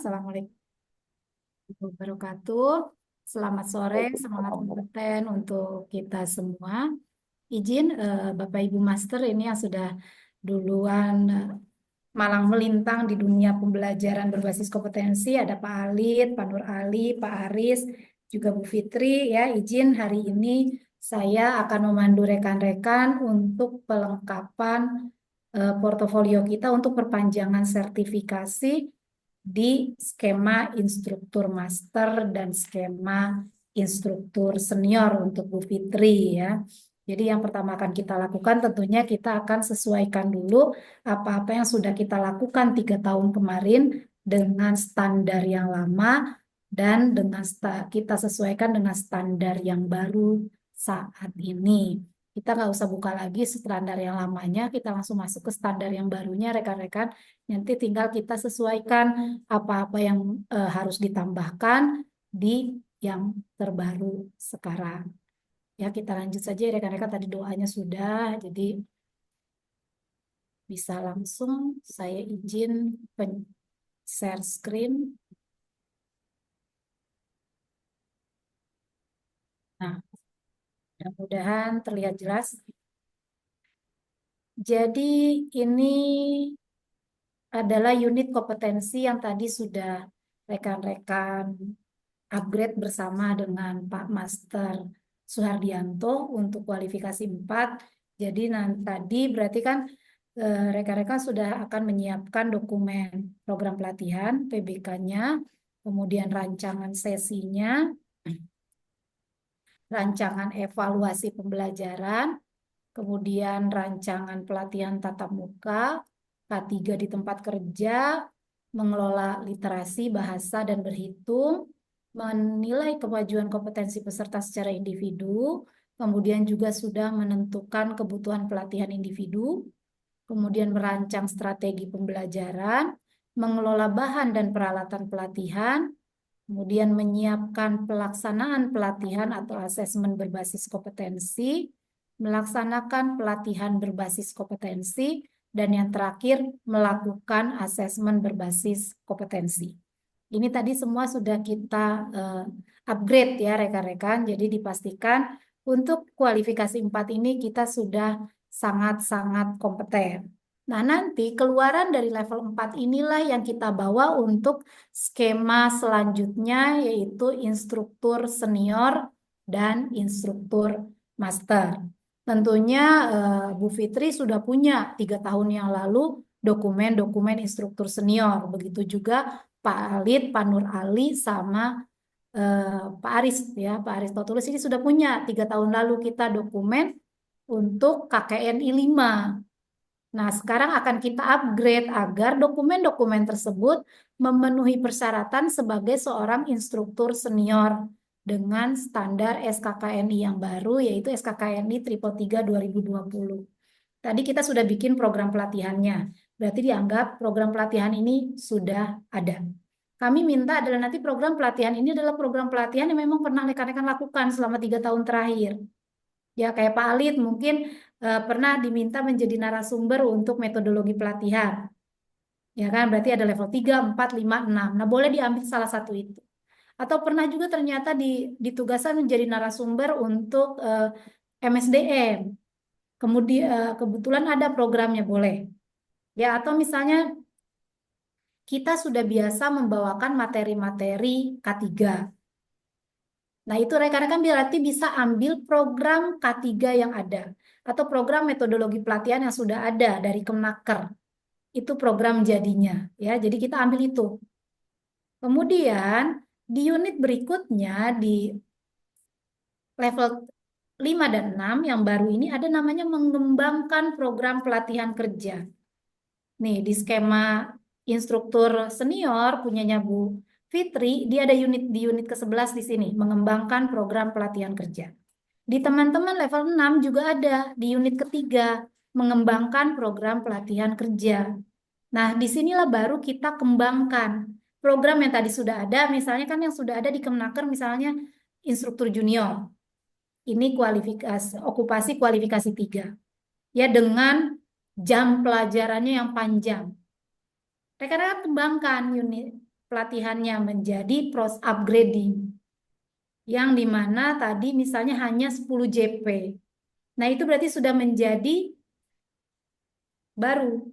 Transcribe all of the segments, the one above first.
Assalamualaikum warahmatullahi wabarakatuh. Selamat sore, semangat kompeten untuk kita semua. Izin Bapak Ibu Master ini yang sudah duluan malang melintang di dunia pembelajaran berbasis kompetensi. Ada Pak Alit, Pak Nur Ali, Pak Aris, juga Bu Fitri. Ya, izin hari ini saya akan memandu rekan-rekan untuk pelengkapan portofolio kita untuk perpanjangan sertifikasi di skema instruktur master dan skema instruktur senior untuk Bu Fitri ya. Jadi yang pertama akan kita lakukan tentunya kita akan sesuaikan dulu apa-apa yang sudah kita lakukan 3 tahun kemarin dengan standar yang lama dan dengan kita sesuaikan dengan standar yang baru saat ini. Kita nggak usah buka lagi standar yang lamanya, kita langsung masuk ke standar yang barunya rekan-rekan. Nanti tinggal kita sesuaikan apa-apa yang harus ditambahkan di yang terbaru sekarang. Ya, kita lanjut saja ya rekan-rekan. Tadi doanya sudah, jadi bisa langsung saya izin share screen. Nah, mudah-mudahan terlihat jelas. Jadi ini adalah unit kompetensi yang tadi sudah rekan-rekan upgrade bersama dengan Pak Master Suhardianto untuk kualifikasi 4. Jadi tadi berarti kan rekan-rekan sudah akan menyiapkan dokumen program pelatihan, PBK-nya, kemudian rancangan sesinya, rancangan evaluasi pembelajaran, kemudian rancangan pelatihan tatap muka, K3 di tempat kerja, mengelola literasi, bahasa, dan berhitung, menilai kemajuan kompetensi peserta secara individu, kemudian juga sudah menentukan kebutuhan pelatihan individu, kemudian merancang strategi pembelajaran, mengelola bahan dan peralatan pelatihan, kemudian menyiapkan pelaksanaan pelatihan atau asesmen berbasis kompetensi, melaksanakan pelatihan berbasis kompetensi, dan yang terakhir melakukan asesmen berbasis kompetensi. Ini tadi semua sudah kita upgrade ya rekan-rekan, jadi dipastikan untuk kualifikasi 4 ini kita sudah sangat-sangat kompeten. Nah, nanti keluaran dari level 4 inilah yang kita bawa untuk skema selanjutnya yaitu instruktur senior dan instruktur master. Tentunya Bu Fitri sudah punya 3 tahun yang lalu dokumen-dokumen instruktur senior. Begitu juga Pak Alit, Pak Nur Ali, sama Pak Aris ya, Pak Aris Totulus ini sudah punya 3 tahun lalu kita dokumen untuk KKNI 5. Nah, sekarang akan kita upgrade agar dokumen-dokumen tersebut memenuhi persyaratan sebagai seorang instruktur senior dengan standar SKKNI yang baru, yaitu SKKNI 333 2020. Tadi kita sudah bikin program pelatihannya, berarti dianggap program pelatihan ini sudah ada. Kami minta adalah nanti program pelatihan ini adalah program pelatihan yang memang pernah rekan-rekan lakukan selama 3 tahun terakhir. Ya, kayak Pak Alit mungkin pernah diminta menjadi narasumber untuk metodologi pelatihan. Ya kan, berarti ada level 3, 4, 5, 6. Nah, boleh diambil salah satu itu. Atau pernah juga ternyata ditugaskan menjadi narasumber untuk MSDM. Kemudian kebetulan ada programnya, boleh. Ya, atau misalnya kita sudah biasa membawakan materi-materi K3. Nah, itu rekan-rekan berarti bisa ambil program K3 yang ada atau program metodologi pelatihan yang sudah ada dari Kemnaker. Itu program jadinya, ya. Jadi kita ambil itu. Kemudian di unit berikutnya di level 5 dan 6 yang baru ini ada namanya mengembangkan program pelatihan kerja. Nih, di skema instruktur senior punyanya Bu Fitri, dia ada di unit ke-11 di sini, mengembangkan program pelatihan kerja. Di teman-teman level 6 juga ada di unit ketiga, mengembangkan program pelatihan kerja. Nah, disinilah baru kita kembangkan program yang tadi sudah ada, misalnya kan yang sudah ada di Kemnaker, misalnya instruktur junior. Ini okupasi kualifikasi 3. Ya, dengan jam pelajarannya yang panjang. Rekan-rekan kembangkan unit pelatihannya menjadi upgrading. Yang dimana tadi misalnya hanya 10 JP. Nah, itu berarti sudah menjadi baru.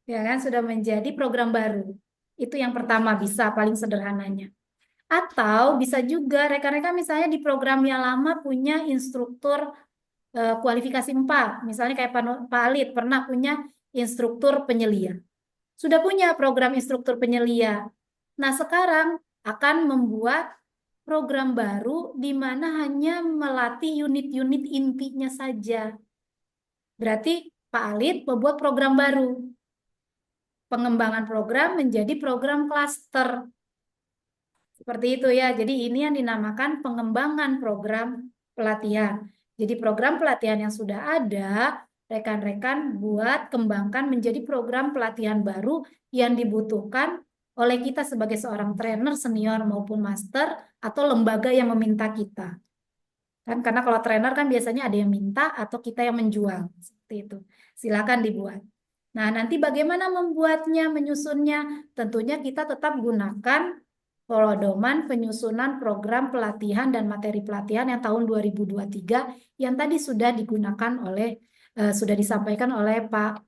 Ya kan, sudah menjadi program baru. Itu yang pertama bisa paling sederhananya. Atau bisa juga rekan-rekan misalnya di program yang lama punya instruktur kualifikasi 4. Misalnya kayak Pak Alit pernah punya instruktur penyelia. Sudah punya program instruktur penyelia. Nah, sekarang akan membuat program baru di mana hanya melatih unit-unit intinya saja. Berarti Pak Alit membuat program baru. Pengembangan program menjadi program klaster. Seperti itu ya. Jadi ini yang dinamakan pengembangan program pelatihan. Jadi program pelatihan yang sudah ada, rekan-rekan buat kembangkan menjadi program pelatihan baru yang dibutuhkan oleh kita sebagai seorang trainer senior maupun master atau lembaga yang meminta kita. Kan karena kalau trainer kan biasanya ada yang minta atau kita yang menjual. Seperti itu. Silakan dibuat. Nah, nanti bagaimana membuatnya, menyusunnya? Tentunya kita tetap gunakan pedoman penyusunan program pelatihan dan materi pelatihan yang tahun 2023 yang tadi sudah digunakan sudah disampaikan oleh Pak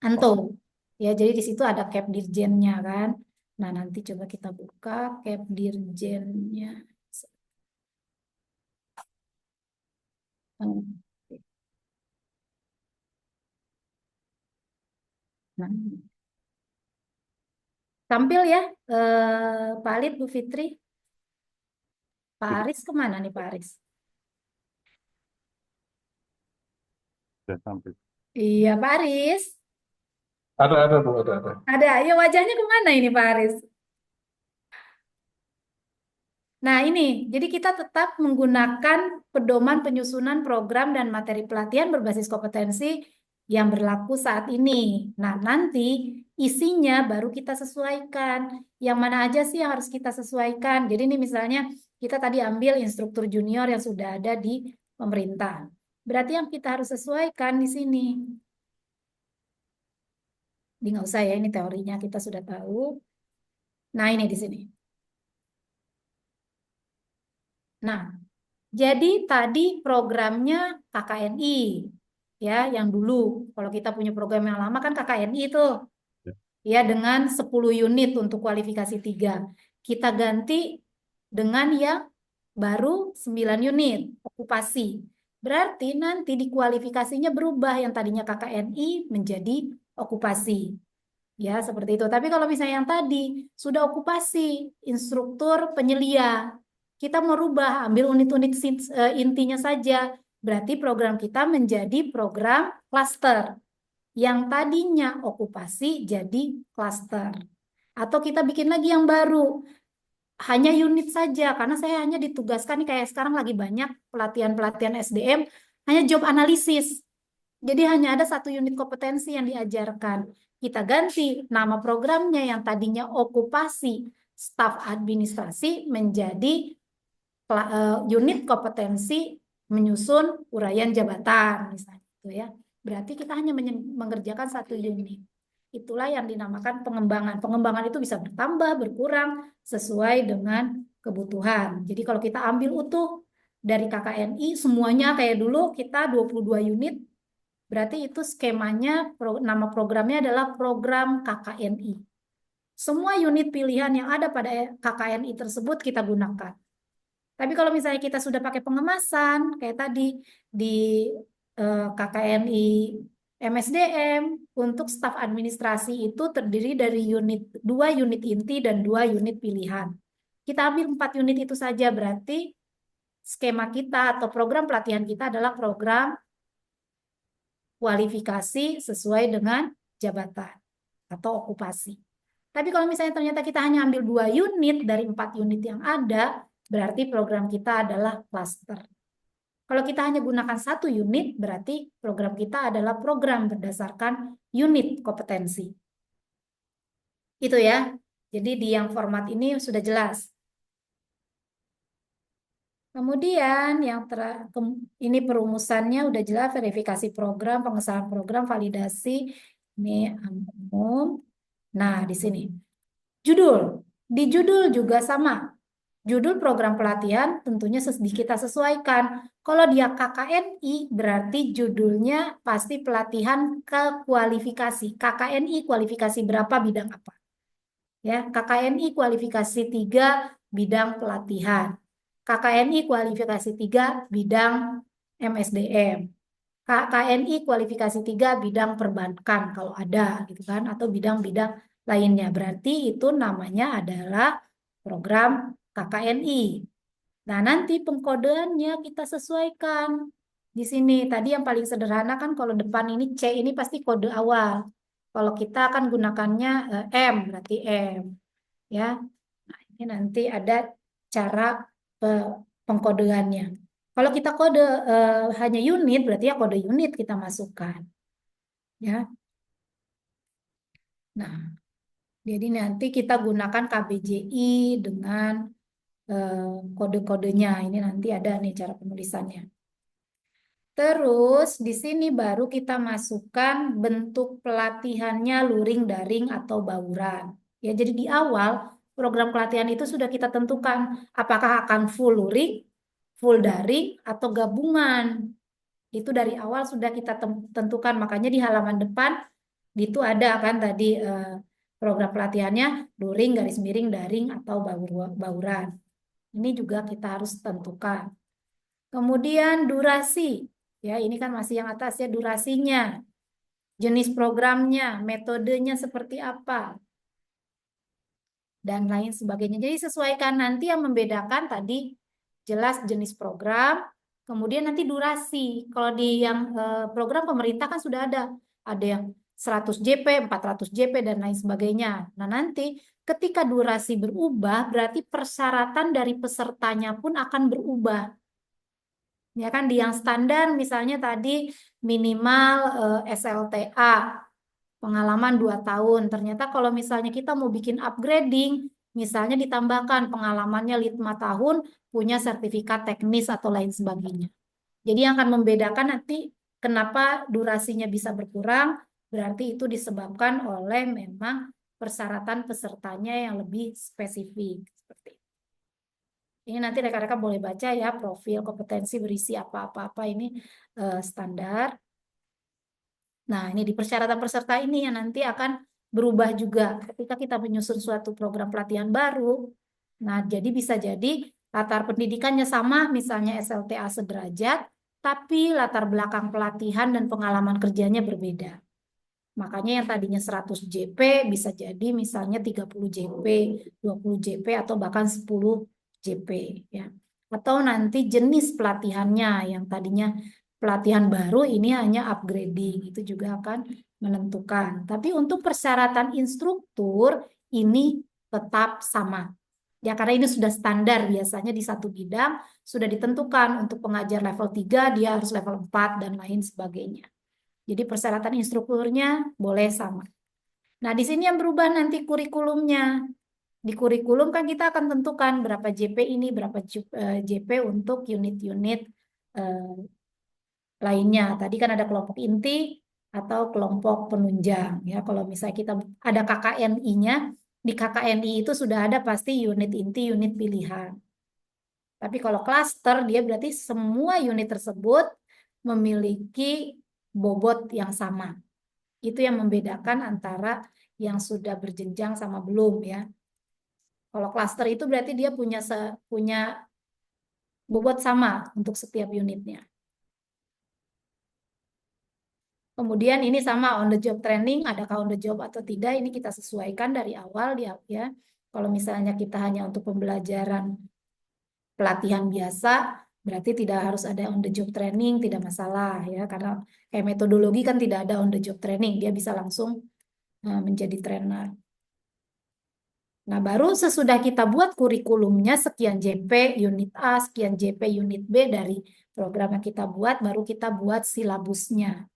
Anto. Ya, jadi di situ ada Cap Dirjennya kan. Nah, nanti coba kita buka Cap Dirjennya. Nah, tampil ya, Pak Alit, Bu Fitri. Pak Aris kemana nih Pak Aris? Sudah sampai. Iya Pak Aris. Ada Bu, ada. Ada, ya wajahnya kemana ini Pak Aris? Nah ini, jadi kita tetap menggunakan pedoman penyusunan program dan materi pelatihan berbasis kompetensi yang berlaku saat ini. Nah nanti isinya baru kita sesuaikan. Yang mana aja sih yang harus kita sesuaikan? Jadi ini misalnya kita tadi ambil instruktur junior yang sudah ada di pemerintah. Berarti yang kita harus sesuaikan di sini. Ini nggak usah ya, ini teorinya kita sudah tahu. Nah ini di sini. Nah, jadi tadi programnya KKNI, ya, yang dulu. Kalau kita punya program yang lama kan KKNI itu, Ya. ya, dengan 10 unit untuk kualifikasi 3. Kita ganti dengan yang baru 9 unit, okupasi. Berarti nanti di kualifikasinya berubah yang tadinya KKNI menjadi okupasi. Ya, seperti itu. Tapi kalau misalnya yang tadi sudah okupasi, instruktur penyelia, kita merubah, ambil unit-unit intinya saja. Berarti program kita menjadi program klaster. Yang tadinya okupasi jadi klaster. Atau kita bikin lagi yang baru, hanya unit saja. Karena saya hanya ditugaskan, nih kayak sekarang lagi banyak pelatihan-pelatihan SDM, hanya job analisis. Jadi hanya ada satu unit kompetensi yang diajarkan. Kita ganti nama programnya yang tadinya okupasi staf administrasi menjadi unit kompetensi menyusun uraian jabatan misalnya gitu ya. Berarti kita hanya mengerjakan satu unit. Itulah yang dinamakan pengembangan. Pengembangan itu bisa bertambah, berkurang sesuai dengan kebutuhan. Jadi kalau kita ambil utuh dari KKNI semuanya kayak dulu kita 22 unit. Berarti itu skemanya, nama programnya adalah program KKNI. Semua unit pilihan yang ada pada KKNI tersebut kita gunakan. Tapi kalau misalnya kita sudah pakai pengemasan, kayak tadi di KKNI MSDM, untuk staf administrasi itu terdiri dari 2 unit inti dan 2 unit pilihan. Kita ambil 4 unit itu saja, berarti skema kita atau program pelatihan kita adalah program kualifikasi sesuai dengan jabatan atau okupasi. Tapi kalau misalnya ternyata kita hanya ambil 2 unit dari 4 unit yang ada, berarti program kita adalah cluster. Kalau kita hanya gunakan 1 unit, berarti program kita adalah program berdasarkan unit kompetensi. Itu ya. Jadi di yang format ini sudah jelas. Kemudian yang ini perumusannya udah jelas, verifikasi program, pengesahan program, validasi, ini umum. Nah, di sini Judul. Di judul juga sama. Judul program pelatihan tentunya kita sesuaikan. Kalau dia KKNI berarti judulnya pasti pelatihan ke kualifikasi. KKNI kualifikasi berapa bidang apa? Ya, KKNI kualifikasi 3 bidang pelatihan. KKNI kualifikasi 3 bidang MSDM. KKNI kualifikasi 3 bidang perbankan kalau ada gitu kan, atau bidang-bidang lainnya. Berarti itu namanya adalah program KKNI. Nah, nanti pengkodeannya kita sesuaikan. Di sini tadi yang paling sederhana kan kalau depan ini C ini pasti kode awal. Kalau kita akan gunakannya M berarti M ya. Nah, ini nanti ada cara pengkodeannya. Kalau kita kode hanya unit berarti ya kode unit kita masukkan ya. Nah, jadi nanti kita gunakan KBJI dengan kode-kodenya. Ini nanti ada nih cara penulisannya. Terus di sini baru kita masukkan bentuk pelatihannya luring, daring, atau bauran. Ya, jadi di awal program pelatihan itu sudah kita tentukan apakah akan full luring, full daring, atau gabungan. Itu dari awal sudah kita tentukan. Makanya di halaman depan itu ada kan tadi program pelatihannya luring, garis miring, daring, atau bauran. Ini juga kita harus tentukan. Kemudian durasi. Ya, ini kan masih yang atas ya, durasinya. Jenis programnya, metodenya seperti apa, dan lain sebagainya. Jadi sesuaikan, nanti yang membedakan tadi jelas jenis program, kemudian nanti durasi. Kalau di yang program pemerintah kan sudah ada yang 100 JP, 400 JP, dan lain sebagainya. Nah, nanti ketika durasi berubah, berarti persyaratan dari pesertanya pun akan berubah. Ya kan, di yang standar misalnya tadi minimal SLTA, pengalaman 2 tahun. Ternyata kalau misalnya kita mau bikin upgrading, misalnya ditambahkan pengalamannya 5 tahun, punya sertifikat teknis atau lain sebagainya. Jadi yang akan membedakan nanti kenapa durasinya bisa berkurang, berarti itu disebabkan oleh memang persyaratan pesertanya yang lebih spesifik. Seperti itu. Ini nanti rekan-rekan boleh baca ya, profil kompetensi berisi apa-apa ini standar. Nah, ini di persyaratan peserta ini yang nanti akan berubah juga ketika kita menyusun suatu program pelatihan baru. Nah, jadi bisa jadi latar pendidikannya sama, misalnya SLTA sederajat, tapi latar belakang pelatihan dan pengalaman kerjanya berbeda. Makanya yang tadinya 100 JP bisa jadi misalnya 30 JP, 20 JP, atau bahkan 10 JP. Ya. Atau nanti jenis pelatihannya yang tadinya pelatihan baru ini hanya upgrading, itu juga akan menentukan. Tapi untuk persyaratan instruktur ini tetap sama. Ya, karena ini sudah standar, biasanya di satu bidang sudah ditentukan untuk pengajar level 3 dia harus level 4 dan lain sebagainya. Jadi persyaratan instrukturnya boleh sama. Nah, di sini yang berubah nanti kurikulumnya. Di kurikulum kan kita akan tentukan berapa JP ini, berapa JP untuk unit-unit lainnya. Tadi kan ada kelompok inti atau kelompok penunjang ya. Kalau misalnya kita ada KKNI-nya, di KKNI itu sudah ada pasti unit inti, unit pilihan. Tapi kalau klaster dia berarti semua unit tersebut memiliki bobot yang sama. Itu yang membedakan antara yang sudah berjenjang sama belum ya. Kalau klaster itu berarti dia punya bobot sama untuk setiap unitnya. Kemudian ini sama on the job training, adakah on the job atau tidak, ini kita sesuaikan dari awal ya. Kalau misalnya kita hanya untuk pembelajaran pelatihan biasa, berarti tidak harus ada on the job training, tidak masalah ya, karena kayak metodologi kan tidak ada on the job training, dia bisa langsung menjadi trainer. Nah, baru sesudah kita buat kurikulumnya sekian JP unit A, sekian JP unit B dari program yang kita buat, baru kita buat silabusnya.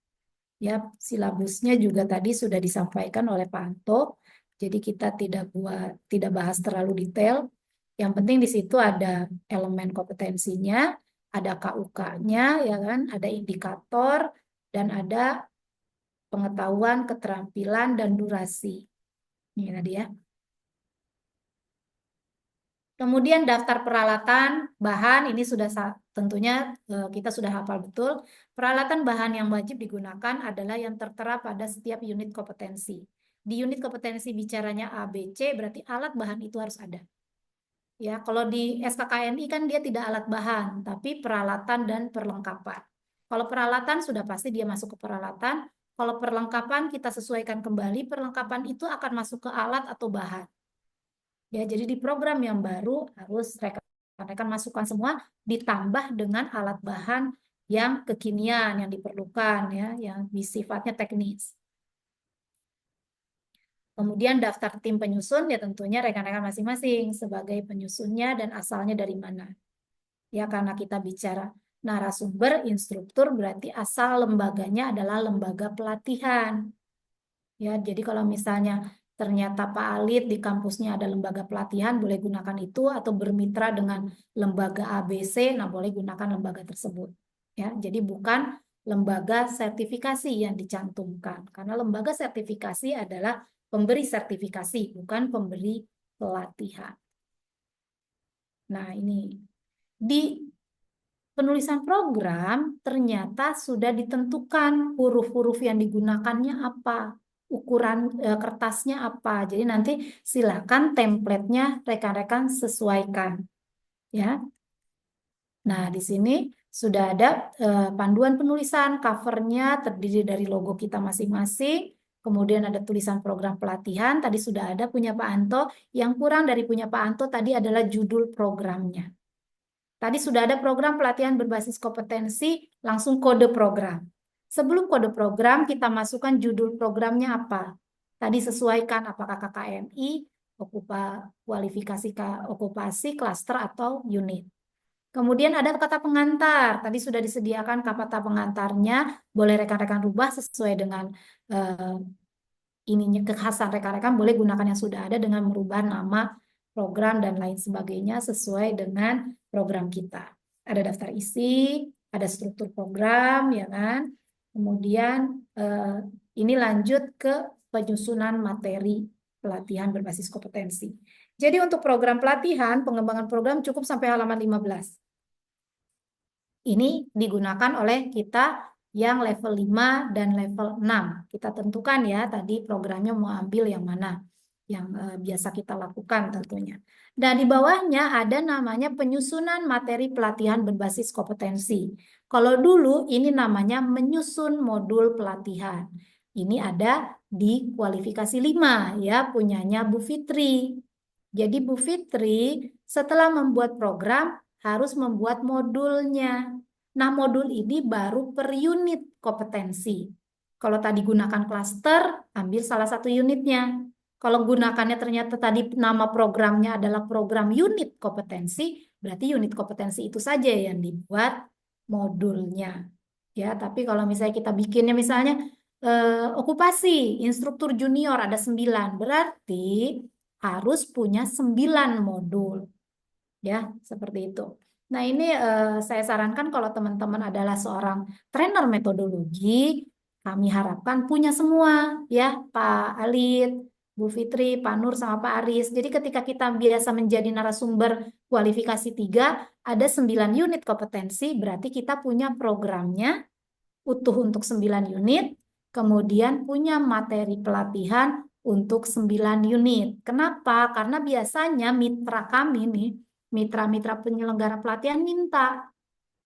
Ya, silabusnya juga tadi sudah disampaikan oleh Pak Anto. Jadi kita tidak bahas terlalu detail. Yang penting di situ ada elemen kompetensinya, ada KUK-nya, ya kan, ada indikator, dan ada pengetahuan, keterampilan, dan durasi. Ini tadi ya. Kemudian daftar peralatan, bahan, ini sudah tentunya kita sudah hafal betul. Peralatan bahan yang wajib digunakan adalah yang tertera pada setiap unit kompetensi. Di unit kompetensi bicaranya A, B, C, berarti alat bahan itu harus ada. Ya, kalau di SKKNI kan dia tidak alat bahan, tapi peralatan dan perlengkapan. Kalau peralatan sudah pasti dia masuk ke peralatan. Kalau perlengkapan kita sesuaikan kembali, perlengkapan itu akan masuk ke alat atau bahan. Ya, jadi di program yang baru harus rekan-rekan masukkan semua ditambah dengan alat bahan yang kekinian yang diperlukan ya, yang sifatnya teknis. Kemudian daftar tim penyusun ya tentunya rekan-rekan masing-masing sebagai penyusunnya dan asalnya dari mana. Ya, karena kita bicara narasumber instruktur berarti asal lembaganya adalah lembaga pelatihan. Ya, jadi kalau misalnya ternyata Pak Alit di kampusnya ada lembaga pelatihan, boleh gunakan itu, atau bermitra dengan lembaga ABC, nah boleh gunakan lembaga tersebut. Ya, jadi bukan lembaga sertifikasi yang dicantumkan, karena lembaga sertifikasi adalah pemberi sertifikasi, bukan pemberi pelatihan. Nah, ini di penulisan program ternyata sudah ditentukan huruf-huruf yang digunakannya apa, ukuran kertasnya apa. Jadi nanti silakan template-nya rekan-rekan sesuaikan ya. Nah, di sini sudah ada panduan penulisan, covernya terdiri dari logo kita masing-masing. Kemudian ada tulisan program pelatihan, tadi sudah ada punya Pak Anto. Yang kurang dari punya Pak Anto tadi adalah judul programnya. Tadi sudah ada program pelatihan berbasis kompetensi, langsung kode program. Sebelum kode program, kita masukkan judul programnya apa. Tadi sesuaikan apakah KKNI, kualifikasi okupasi, klaster, atau unit. Kemudian ada kata pengantar. Tadi sudah disediakan kata pengantarnya. Boleh rekan-rekan rubah sesuai dengan ininya kekhasan rekan-rekan. Boleh gunakan yang sudah ada dengan merubah nama program dan lain sebagainya sesuai dengan program kita. Ada daftar isi, ada struktur program, ya kan? Kemudian ini lanjut ke penyusunan materi pelatihan berbasis kompetensi. Jadi untuk program pelatihan, pengembangan program cukup sampai halaman 15. Ini digunakan oleh kita yang level 5 dan level 6. Kita tentukan ya tadi programnya mau ambil yang mana. Yang biasa kita lakukan tentunya. Dan di bawahnya ada namanya penyusunan materi pelatihan berbasis kompetensi. Kalau dulu ini namanya menyusun modul pelatihan. Ini ada di kualifikasi 5 ya, punyanya Bu Fitri. Jadi Bu Fitri setelah membuat program harus membuat modulnya. Nah, modul ini baru per unit kompetensi. Kalau tadi gunakan klaster, ambil salah satu unitnya. Kalau gunakannya ternyata tadi nama programnya adalah program unit kompetensi, berarti unit kompetensi itu saja yang dibuat modulnya. Ya, tapi kalau misalnya kita bikinnya misalnya okupasi, instruktur junior ada 9, berarti harus punya 9 modul. Ya, seperti itu. Nah, ini saya sarankan kalau teman-teman adalah seorang trainer metodologi, kami harapkan punya semua, ya, Pak Alit, Bu Fitri, Pak Nur, sama Pak Aris. Jadi ketika kita biasa menjadi narasumber kualifikasi 3, ada 9 unit kompetensi, berarti kita punya programnya utuh untuk 9 unit, kemudian punya materi pelatihan untuk 9 unit. Kenapa? Karena biasanya mitra kami nih, mitra-mitra penyelenggara pelatihan minta,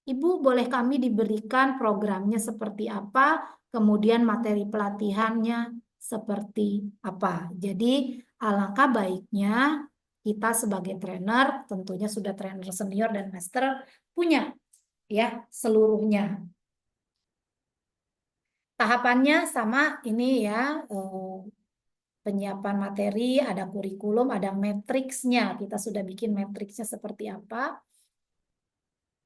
Ibu boleh kami diberikan programnya seperti apa, kemudian materi pelatihannya seperti apa. Jadi alangkah baiknya kita sebagai trainer, tentunya sudah trainer senior dan master, punya ya seluruhnya. Tahapannya sama ini ya, penyiapan materi, ada kurikulum, ada matriksnya. Kita sudah bikin matriksnya seperti apa.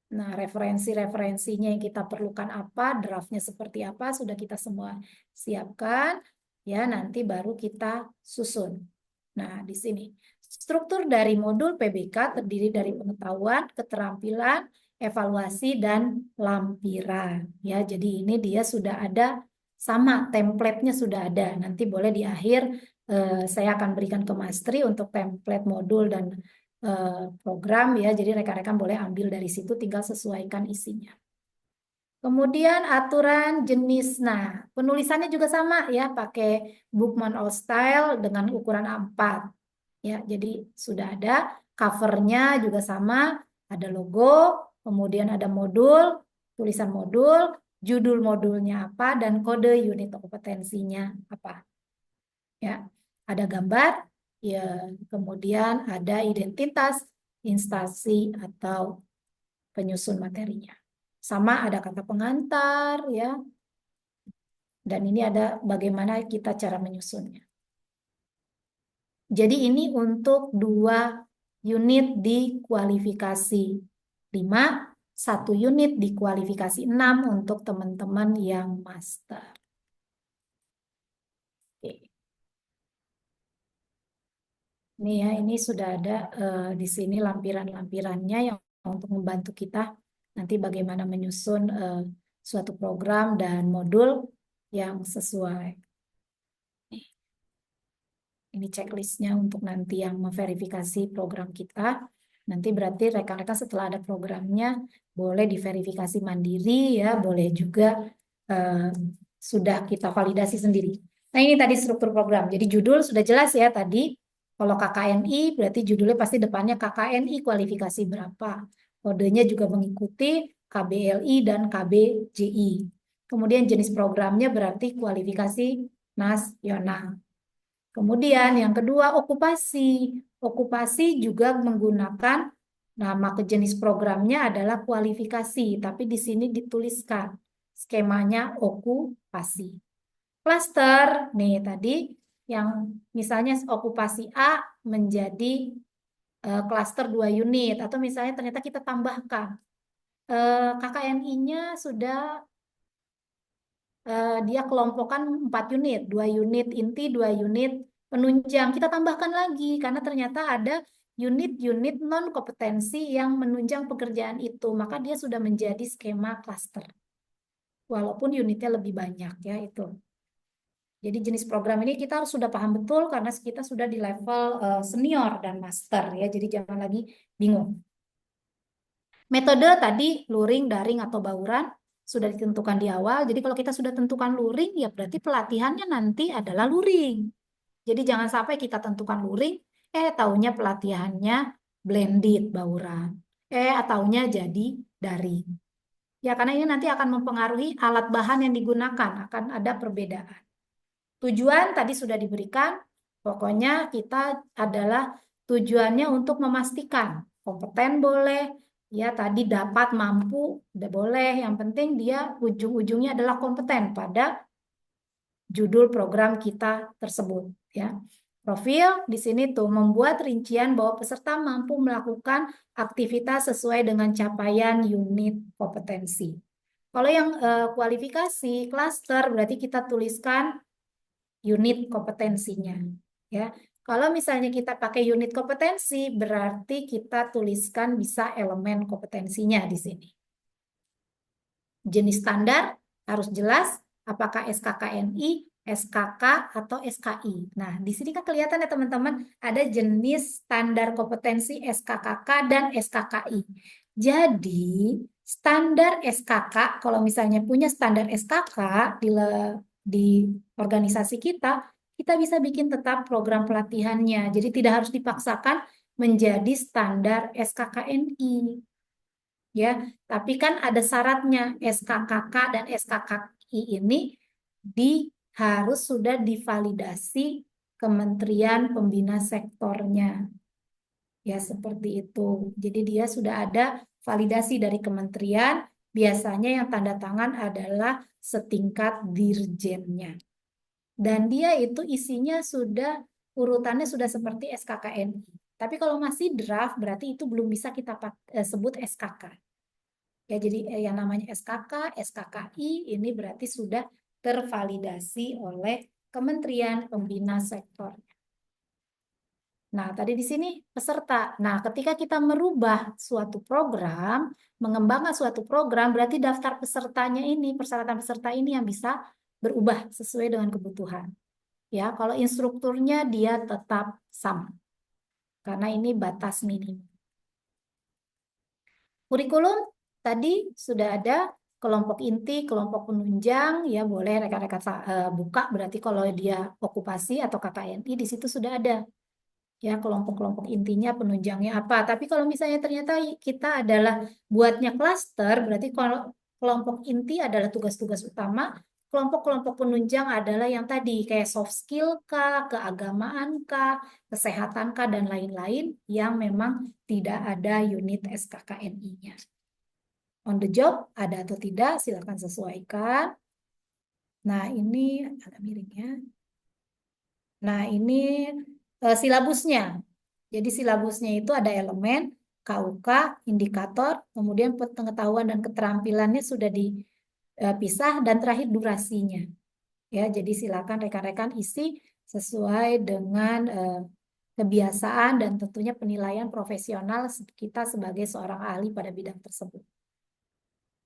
Nah, referensi-referensinya yang kita perlukan apa, draftnya seperti apa, sudah kita semua siapkan. Ya, nanti baru kita susun. Nah, di sini. Struktur dari modul PBK terdiri dari pengetahuan, keterampilan, evaluasi, dan lampiran. Ya, jadi ini dia sudah ada sama template-nya sudah ada. Nanti boleh di akhir saya akan berikan ke Mas Tri untuk template modul dan program ya. Jadi rekan-rekan boleh ambil dari situ, tinggal sesuaikan isinya. Kemudian aturan jenis. Nah, penulisannya juga sama ya, pakai Bookman All Style dengan ukuran A4. Ya, jadi sudah ada covernya juga sama, ada logo, kemudian ada modul, tulisan modul, judul modulnya apa, dan kode unit kompetensinya apa. Ya, ada gambar, ya, kemudian ada identitas instansi atau penyusun materinya. Sama ada kata pengantar, ya, dan ini ada bagaimana kita cara menyusunnya. Jadi ini untuk 2 unit di kualifikasi 5, 1 unit di kualifikasi 6 untuk teman-teman yang master. Oke. Ini ya, ini sudah ada di sini lampiran-lampirannya yang untuk membantu kita nanti bagaimana menyusun suatu program dan modul yang sesuai. Ini checklistnya untuk nanti yang memverifikasi program kita. Nanti berarti rekan-rekan setelah ada programnya boleh diverifikasi mandiri ya, boleh juga eh, sudah kita validasi sendiri. Nah ini tadi struktur program. Jadi judul sudah jelas ya tadi. Kalau KKNI berarti judulnya pasti depannya KKNI kualifikasi berapa. Kodenya juga mengikuti KBLI dan KBJI. Kemudian jenis programnya berarti kualifikasi nasional. Kemudian yang kedua okupasi. Okupasi juga menggunakan nama jenis programnya adalah kualifikasi, tapi di sini dituliskan skemanya okupasi. Klaster, nih tadi yang misalnya okupasi A menjadi klaster 2 unit, atau misalnya ternyata kita tambahkan KKNI-nya sudah dia kelompokkan 4 unit, 2 unit inti, 2 unit penunjang. Kita tambahkan lagi karena ternyata ada unit-unit non kompetensi yang menunjang pekerjaan itu, maka dia sudah menjadi skema cluster. Walaupun unitnya lebih banyak ya itu. Jadi jenis program ini kita harus sudah paham betul karena kita sudah di level senior dan master ya. Jadi jangan lagi bingung. Metode tadi luring, daring atau bauran sudah ditentukan di awal. Jadi kalau kita sudah tentukan luring, ya berarti pelatihannya nanti adalah luring. Jadi jangan sampai kita tentukan luring, taunya pelatihannya blended bauran. Taunya jadi daring. Ya karena ini nanti akan mempengaruhi alat bahan yang digunakan, akan ada perbedaan. Tujuan tadi sudah diberikan, pokoknya kita adalah tujuannya untuk memastikan kompeten boleh, ya tadi dapat mampu udah boleh, yang penting dia ujung-ujungnya adalah kompeten pada judul program kita tersebut ya. Profil di sini tuh membuat rincian bahwa peserta mampu melakukan aktivitas sesuai dengan capaian unit kompetensi. Kalau yang kualifikasi klaster berarti kita tuliskan unit kompetensinya ya. Kalau misalnya kita pakai unit kompetensi berarti kita tuliskan bisa elemen kompetensinya di sini. Jenis standar harus jelas apakah SKKNI, SKK atau SKI. Nah, di sini kan kelihatan ya teman-teman ada jenis standar kompetensi SKKK dan SKKI. Jadi, standar SKK kalau misalnya punya standar SKK di organisasi kita, kita bisa bikin tetap program pelatihannya. Jadi tidak harus dipaksakan menjadi standar SKKNI. Ya, tapi kan ada syaratnya SKKK dan SKKI ini harus sudah divalidasi Kementerian Pembina Sektornya. Ya, seperti itu. Jadi dia sudah ada validasi dari kementerian, biasanya yang tanda tangan adalah setingkat dirjennya. Dan dia itu isinya sudah, urutannya sudah seperti SKKNI. Tapi kalau masih draft, berarti itu belum bisa kita sebut SKK. Ya, jadi yang namanya SKK, SKKI ini berarti sudah tervalidasi oleh Kementerian Pembina Sektor. Nah, tadi di sini peserta. Nah, ketika kita merubah suatu program, mengembangkan suatu program, berarti daftar pesertanya ini, persyaratan peserta ini yang bisa berubah sesuai dengan kebutuhan. Ya, kalau instrukturnya dia tetap sama. karena ini batas minimum. Kurikulum tadi sudah ada kelompok inti, kelompok penunjang, ya boleh rekan-rekan buka, berarti kalau dia okupasi atau KKNI di situ sudah ada ya kelompok-kelompok intinya, penunjangnya apa. Tapi kalau misalnya ternyata kita adalah buatnya klaster, berarti kalau kelompok inti adalah tugas-tugas utama, kelompok-kelompok penunjang adalah yang tadi kayak soft skill kah, keagamaan kah, kesehatan kah, dan lain-lain yang memang tidak ada unit SKKNI-nya. On the job ada atau tidak, silakan sesuaikan. Nah, ini agak miring ya. Nah, ini silabusnya. Jadi silabusnya itu ada elemen, KUK, indikator, kemudian pengetahuan dan keterampilannya sudah dipisah, dan terakhir durasinya. Ya, jadi silakan rekan-rekan isi sesuai dengan kebiasaan dan tentunya penilaian profesional kita sebagai seorang ahli pada bidang tersebut.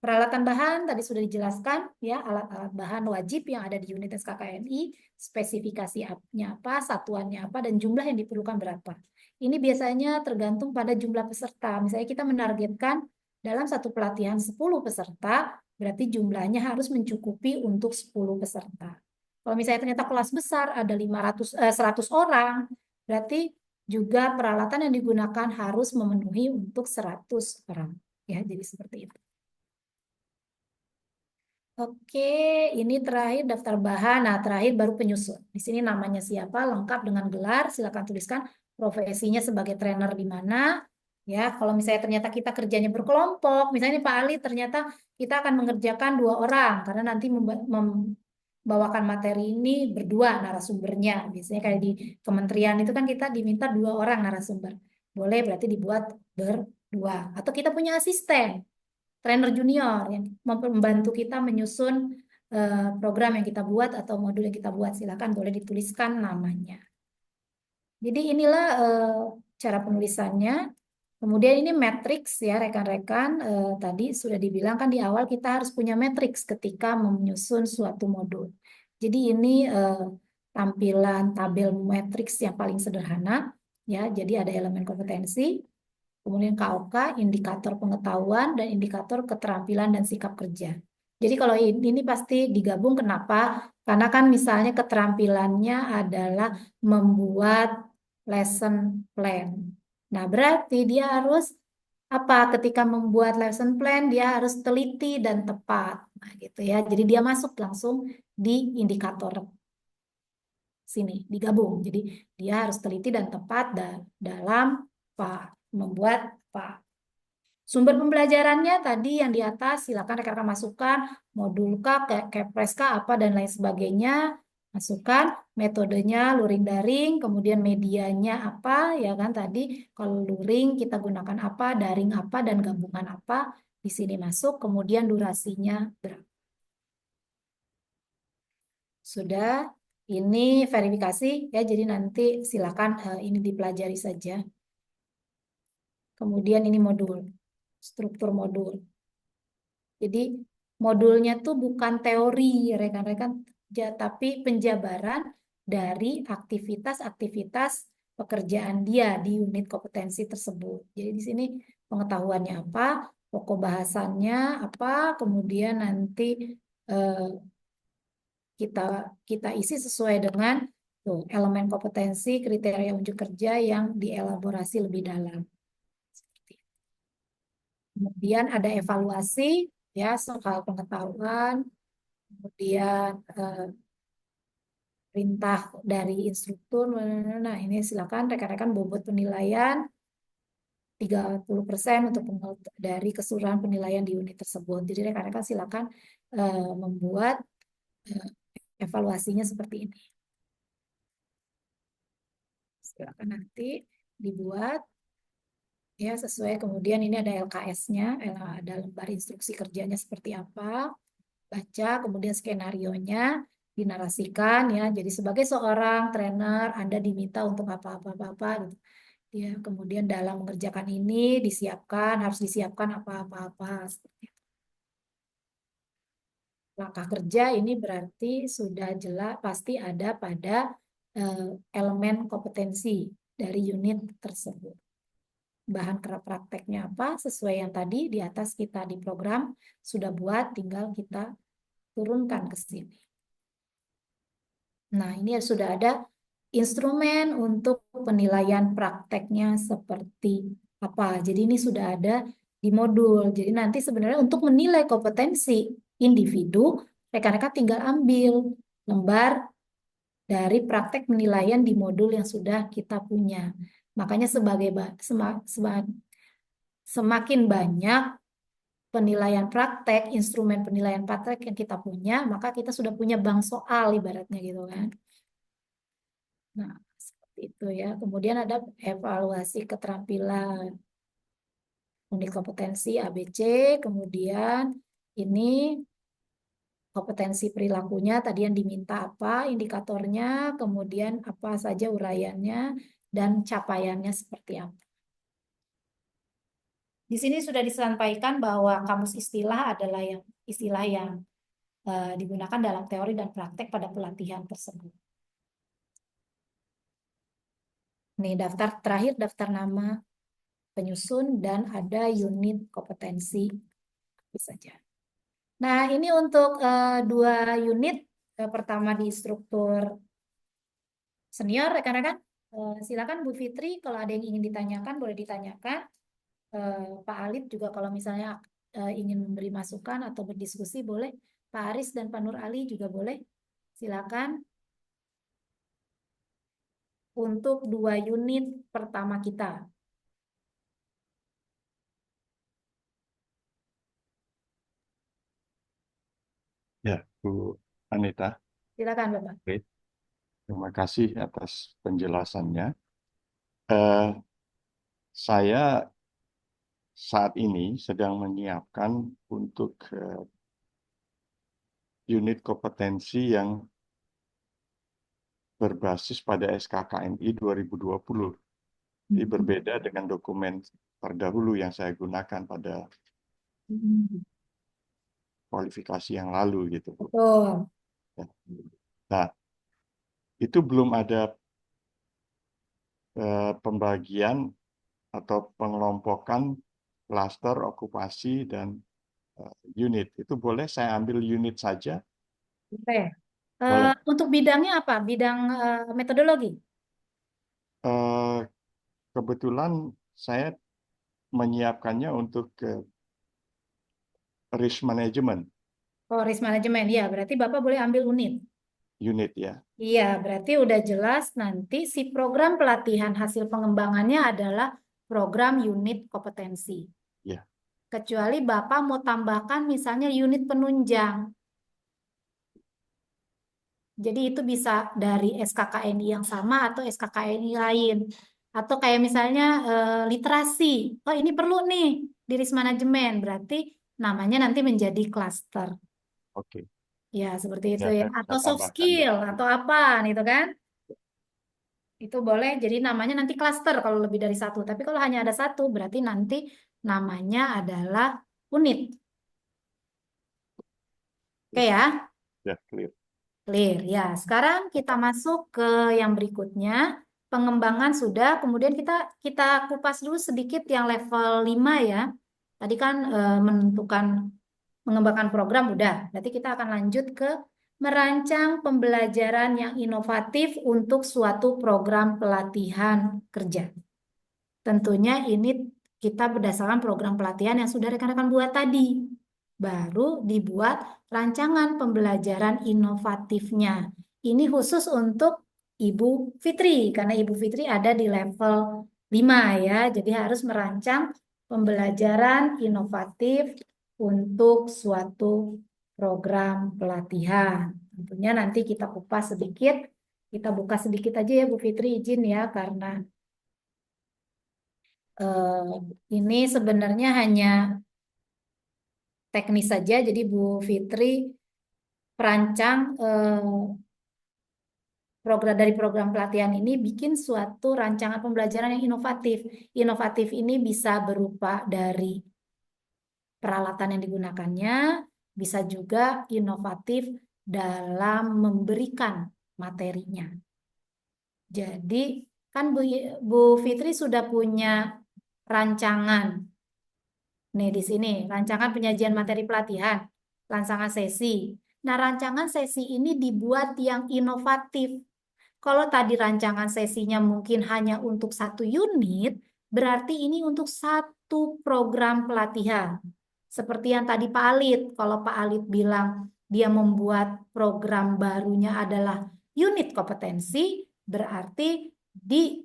Peralatan bahan tadi sudah dijelaskan ya, alat-alat bahan wajib yang ada di unit SKKNI, spesifikasinya apa, satuannya apa, dan jumlah yang diperlukan berapa. Ini biasanya tergantung pada jumlah peserta. Misalnya kita menargetkan dalam satu pelatihan 10 peserta, berarti jumlahnya harus mencukupi untuk 10 peserta. Kalau misalnya ternyata kelas besar ada 100 orang, berarti juga peralatan yang digunakan harus memenuhi untuk 100 orang. Ya, jadi seperti itu. Oke, ini terakhir daftar bahan. Nah, terakhir baru penyusun. Di sini namanya siapa, lengkap dengan gelar. Silakan tuliskan profesinya sebagai trainer di mana. Ya, kalau misalnya ternyata kita kerjanya berkelompok, misalnya Pak Ali ternyata kita akan mengerjakan 2 orang karena nanti membawakan materi ini berdua narasumbernya. Biasanya kayak di kementerian itu kan kita diminta 2 orang narasumber. Boleh berarti dibuat berdua. Atau kita punya asisten trainer junior yang membantu kita menyusun program yang kita buat atau modul yang kita buat. Silakan boleh dituliskan namanya. Jadi inilah cara penulisannya. Kemudian ini matriks ya rekan-rekan. Tadi sudah dibilang kan di awal kita harus punya matriks ketika menyusun suatu modul. Jadi ini tampilan tabel matriks yang paling sederhana ya. Jadi ada elemen kompetensi, kemudian KOK, indikator pengetahuan, dan indikator keterampilan dan sikap kerja. Jadi kalau ini pasti digabung, kenapa? Karena kan misalnya keterampilannya adalah membuat lesson plan. Nah, berarti dia harus apa? Ketika membuat lesson plan, dia harus teliti dan tepat. Nah, gitu ya. Jadi dia masuk langsung di indikator sini, digabung. Jadi dia harus teliti dan tepat dalam membuat sumber pembelajarannya tadi yang di atas. Silakan rekan-rekan masukkan modul kah, Kepres kah, apa dan lain sebagainya. Masukkan metodenya luring daring, kemudian medianya apa ya kan tadi. Kalau luring kita gunakan apa, daring apa, dan gabungan apa. Di sini masuk, kemudian durasinya berapa. Sudah, ini verifikasi ya. Jadi nanti silakan ini dipelajari saja. Kemudian ini modul, struktur modul. Jadi modulnya tuh bukan teori rekan-rekan, tapi penjabaran dari aktivitas-aktivitas pekerjaan dia di unit kompetensi tersebut. Jadi di sini pengetahuannya apa, pokok bahasannya apa, kemudian nanti eh, kita kita isi sesuai dengan tuh, elemen kompetensi, kriteria unjuk kerja yang dielaborasi lebih dalam. Kemudian ada evaluasi ya soal pengetahuan, kemudian perintah dari instruktur. Nah, ini silakan rekan-rekan bobot penilaian 30% untuk dari keseluruhan penilaian di unit tersebut. Jadi rekan-rekan silakan membuat evaluasinya seperti ini. Silakan nanti dibuat ya sesuai. Kemudian ini ada LKS-nya, ada lembar instruksi kerjanya seperti apa. Baca, kemudian skenarionya dinarasikan ya. Jadi sebagai seorang trainer Anda diminta untuk apa-apa gitu. Ya, kemudian dalam mengerjakan ini harus disiapkan apa-apa. Langkah kerja ini berarti sudah jelas pasti ada pada elemen kompetensi. dari unit tersebut. Bahan prakteknya apa? Sesuai yang tadi di atas kita di program sudah buat, tinggal kita turunkan ke sini. Nah, ini sudah ada instrumen untuk penilaian prakteknya seperti apa. Jadi ini sudah ada di modul. Jadi nanti sebenarnya untuk menilai kompetensi individu, rekan-rekan tinggal ambil lembar dari praktek penilaian di modul yang sudah kita punya. Makanya semakin banyak penilaian praktek, instrumen penilaian praktek yang kita punya, maka kita sudah punya bank soal ibaratnya gitu kan. Nah, seperti itu ya. Kemudian ada evaluasi keterampilan, unit kompetensi ABC, kemudian ini kompetensi perilakunya tadi yang diminta apa, indikatornya, kemudian apa saja uraiannya, dan capaiannya seperti apa. Di sini sudah disampaikan bahwa kamus istilah adalah istilah yang digunakan dalam teori dan praktek pada pelatihan tersebut. Nih daftar terakhir, daftar nama penyusun, dan ada unit kompetensi saja. Nah, ini untuk 2 unit. Pertama di struktur senior, rekan-rekan. Silakan Bu Fitri, kalau ada yang ingin ditanyakan, boleh ditanyakan. Pak Alif juga kalau misalnya ingin memberi masukan atau berdiskusi, boleh. Pak Aris dan Pak Nur Ali juga boleh. Silakan. Untuk 2 unit pertama kita. Ya, Bu Anita. Silakan, Bapak. Oke. Terima kasih atas penjelasannya. Eh, saya saat ini sedang menyiapkan untuk unit kompetensi yang berbasis pada SKKNI 2020. Jadi berbeda dengan dokumen terdahulu yang saya gunakan pada kualifikasi yang lalu gitu. Betul. Ya. Nah, itu belum ada pembagian atau pengelompokan klaster, okupasi, dan unit. Itu boleh saya ambil unit saja? Oke. Boleh. Untuk bidangnya apa? Bidang metodologi? Kebetulan saya menyiapkannya untuk risk management Oh, risk management. Ya, berarti Bapak boleh ambil unit. unit ya. Iya, berarti udah jelas nanti si program pelatihan hasil pengembangannya adalah program unit kompetensi. Ya. Kecuali Bapak mau tambahkan misalnya unit penunjang. Jadi itu bisa dari SKKNI yang sama atau SKKNI lain. Atau kayak misalnya literasi. Oh ini perlu nih di risk management. Berarti namanya nanti menjadi klaster. Oke. Ya seperti itu Ya, ya. saya bisa Atau soft tambahkan ya. skill atau apa gitu kan. Itu boleh jadi namanya nanti klaster kalau lebih dari satu. Tapi kalau hanya ada satu berarti nanti namanya adalah unit. Oke ya. Ya, clear. Clear. Ya, sekarang kita masuk ke yang berikutnya. Pengembangan sudah, kemudian kita kupas dulu sedikit yang level 5 ya. Tadi kan menentukan mengembangkan program udah. Berarti kita akan lanjut ke merancang pembelajaran yang inovatif untuk suatu program pelatihan kerja. Tentunya ini kita berdasarkan program pelatihan yang sudah rekan-rekan buat tadi. Baru dibuat rancangan pembelajaran inovatifnya. Ini khusus untuk Ibu Fitri, karena Ibu Fitri ada di level 5 ya. Jadi harus merancang pembelajaran inovatif untuk suatu program pelatihan. Tentunya nanti kita kupas sedikit, kita buka sedikit aja ya Bu Fitri, izin ya, karena ini sebenarnya hanya teknis saja. Jadi Bu Fitri perancang program pelatihan ini bikin suatu rancangan pembelajaran yang inovatif. Inovatif ini bisa berupa dari peralatan yang digunakannya, bisa juga inovatif dalam memberikan materinya. Jadi Kan Bu Fitri sudah punya rancangan. Nih di sini, rancangan penyajian materi pelatihan, rancangan sesi. Nah, rancangan sesi ini dibuat yang inovatif. Kalau tadi rancangan sesinya mungkin hanya untuk 1 unit, berarti ini untuk 1 program pelatihan. Seperti yang tadi Pak Alit, kalau Pak Alit bilang dia membuat program barunya adalah unit kompetensi, berarti di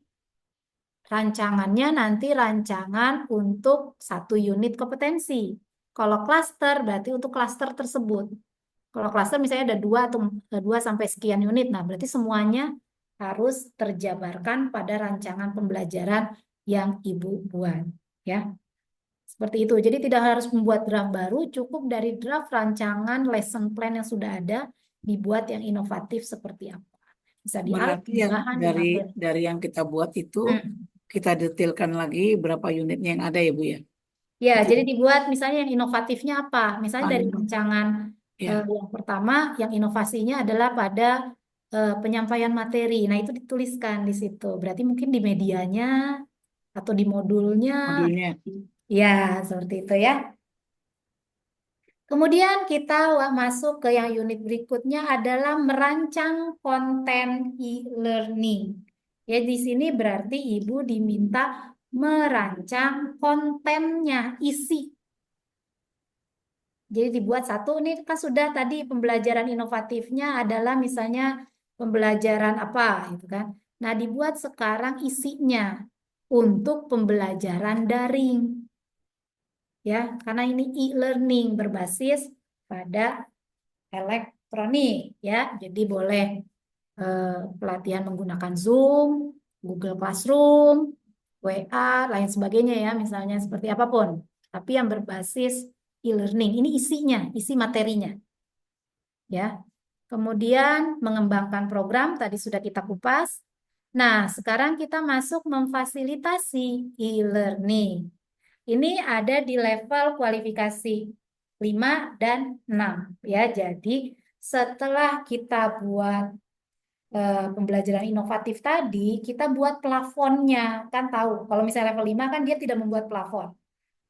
rancangannya nanti rancangan untuk 1 unit kompetensi. Kalau klaster berarti untuk klaster tersebut. Kalau klaster misalnya ada 2 sampai sekian unit, nah berarti semuanya harus terjabarkan pada rancangan pembelajaran yang Ibu buat, ya. Seperti itu. Jadi tidak harus membuat draft baru, cukup dari draft rancangan lesson plan yang sudah ada dibuat yang inovatif seperti apa. Bisa di alat, Berarti di yang bahan, di dari materi. yang kita buat itu Hmm. kita detailkan lagi berapa unitnya yang ada ya Bu ya. Ya, Itu jadi dibuat misalnya yang inovatifnya apa? Misalnya dari anu, rancangan ya. yang pertama, yang inovasinya adalah pada penyampaian materi. Nah, itu dituliskan di situ. Berarti mungkin di medianya atau di modulnya. Modulnya. Ya, seperti itu ya. Kemudian kita masuk ke yang unit berikutnya adalah merancang konten e-learning. Ya, di sini berarti Ibu diminta merancang kontennya, isi. Jadi dibuat satu, ini kan sudah tadi pembelajaran inovatifnya adalah misalnya pembelajaran apa gitu kan. Nah, dibuat sekarang isinya untuk pembelajaran daring. Ya, karena ini e-learning berbasis pada elektronik ya. Jadi boleh pelatihan menggunakan Zoom, Google Classroom, WA, lain sebagainya ya, misalnya seperti apapun. Tapi yang berbasis e-learning, ini isinya, isi materinya. Ya. Kemudian mengembangkan program, tadi sudah kita kupas. Nah, sekarang kita masuk memfasilitasi e-learning. Ini ada di level kualifikasi 5 dan 6 ya. Jadi setelah kita buat pembelajaran inovatif tadi, kita buat plafonnya. Kan tahu, kalau misalnya level 5 kan dia tidak membuat plafon,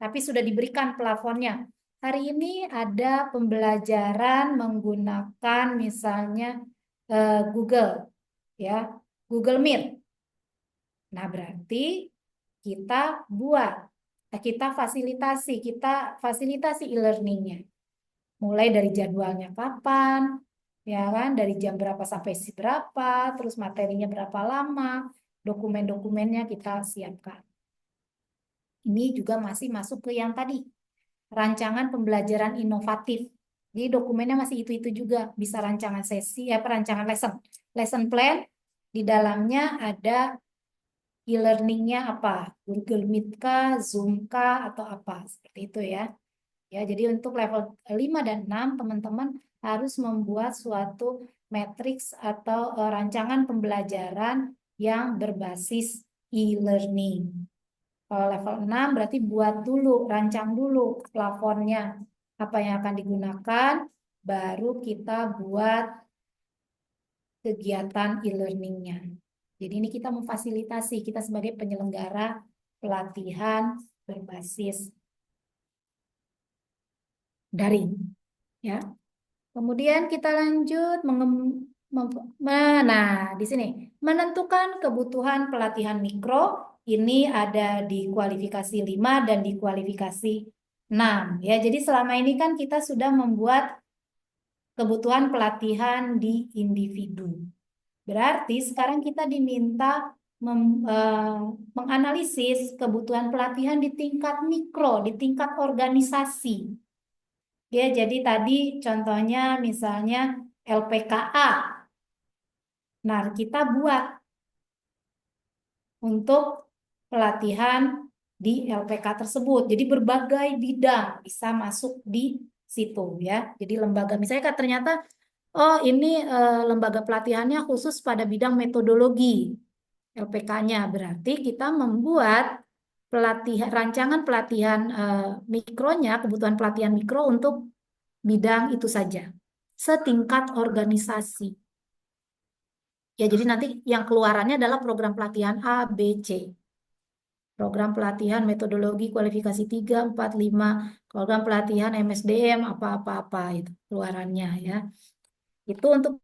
tapi sudah diberikan plafonnya. Hari ini ada pembelajaran menggunakan misalnya Google, ya, Google Meet. Nah, berarti kita buat, kita fasilitasi e-learningnya. Mulai dari jadwalnya kapan, ya kan, dari jam berapa sampai si berapa, terus materinya berapa lama, dokumen-dokumennya kita siapkan. Ini juga masih masuk ke yang tadi, rancangan pembelajaran inovatif. Jadi dokumennya masih itu-itu juga, bisa rancangan sesi, ya perancangan lesson. Lesson plan, di dalamnya ada e-learningnya apa, Google Meet kah, Zoom kah, atau apa, seperti itu ya. Ya, jadi untuk level 5 dan 6 teman-teman harus membuat suatu matriks atau rancangan pembelajaran yang berbasis e-learning. Kalau level 6 berarti buat dulu, rancang dulu plafonnya, apa yang akan digunakan, baru kita buat kegiatan e-learningnya. Jadi ini kita memfasilitasi, kita sebagai penyelenggara pelatihan berbasis daring. Ya. Kemudian kita lanjut nah, di sini menentukan kebutuhan pelatihan mikro ini ada di kualifikasi 5 dan di kualifikasi 6 ya. Jadi selama ini kan kita sudah membuat kebutuhan pelatihan di individu. Berarti sekarang kita diminta menganalisis kebutuhan pelatihan di tingkat mikro, di tingkat organisasi. Ya, jadi tadi contohnya misalnya LPKA. Nah, kita buat untuk pelatihan di LPK tersebut. Jadi berbagai bidang bisa masuk di situ ya. Jadi lembaga misalnya kan ternyata oh ini lembaga pelatihannya khusus pada bidang metodologi LPK-nya. Berarti kita membuat rancangan pelatihan mikronya, kebutuhan pelatihan mikro untuk bidang itu saja, setingkat organisasi. Ya, jadi nanti yang keluarannya adalah program pelatihan A, B, C. Program pelatihan metodologi kualifikasi 3, 4, 5, program pelatihan MSDM, apa-apa-apa itu keluarannya ya. Itu untuk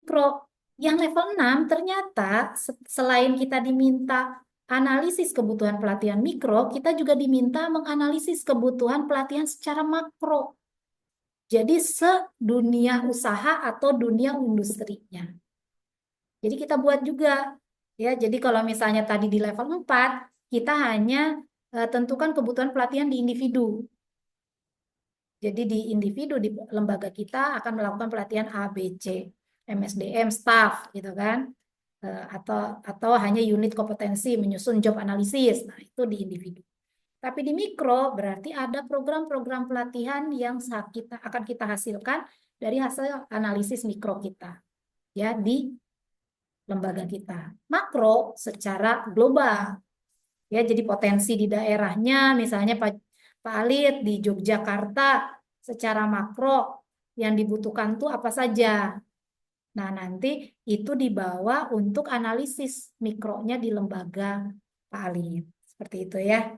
mikro. Yang level 6 ternyata selain kita diminta analisis kebutuhan pelatihan mikro, kita juga diminta menganalisis kebutuhan pelatihan secara makro. Jadi sedunia usaha atau dunia industrinya. Jadi kita buat juga ya. Jadi kalau misalnya tadi di level 4 kita hanya tentukan kebutuhan pelatihan di individu. Jadi di individu di lembaga kita akan melakukan pelatihan A, B, C, MSDM, staff gitu kan. Atau hanya unit kompetensi menyusun job analisis. Nah, itu di individu. Tapi di mikro berarti ada program-program pelatihan yang kita akan kita hasilkan dari hasil analisis mikro kita ya di lembaga kita. Makro secara global. Ya, jadi potensi di daerahnya, misalnya Pak Alit di Yogyakarta secara makro yang dibutuhkan tuh apa saja. Nah, nanti itu dibawa untuk analisis mikronya di lembaga Pak Alit. Seperti itu ya.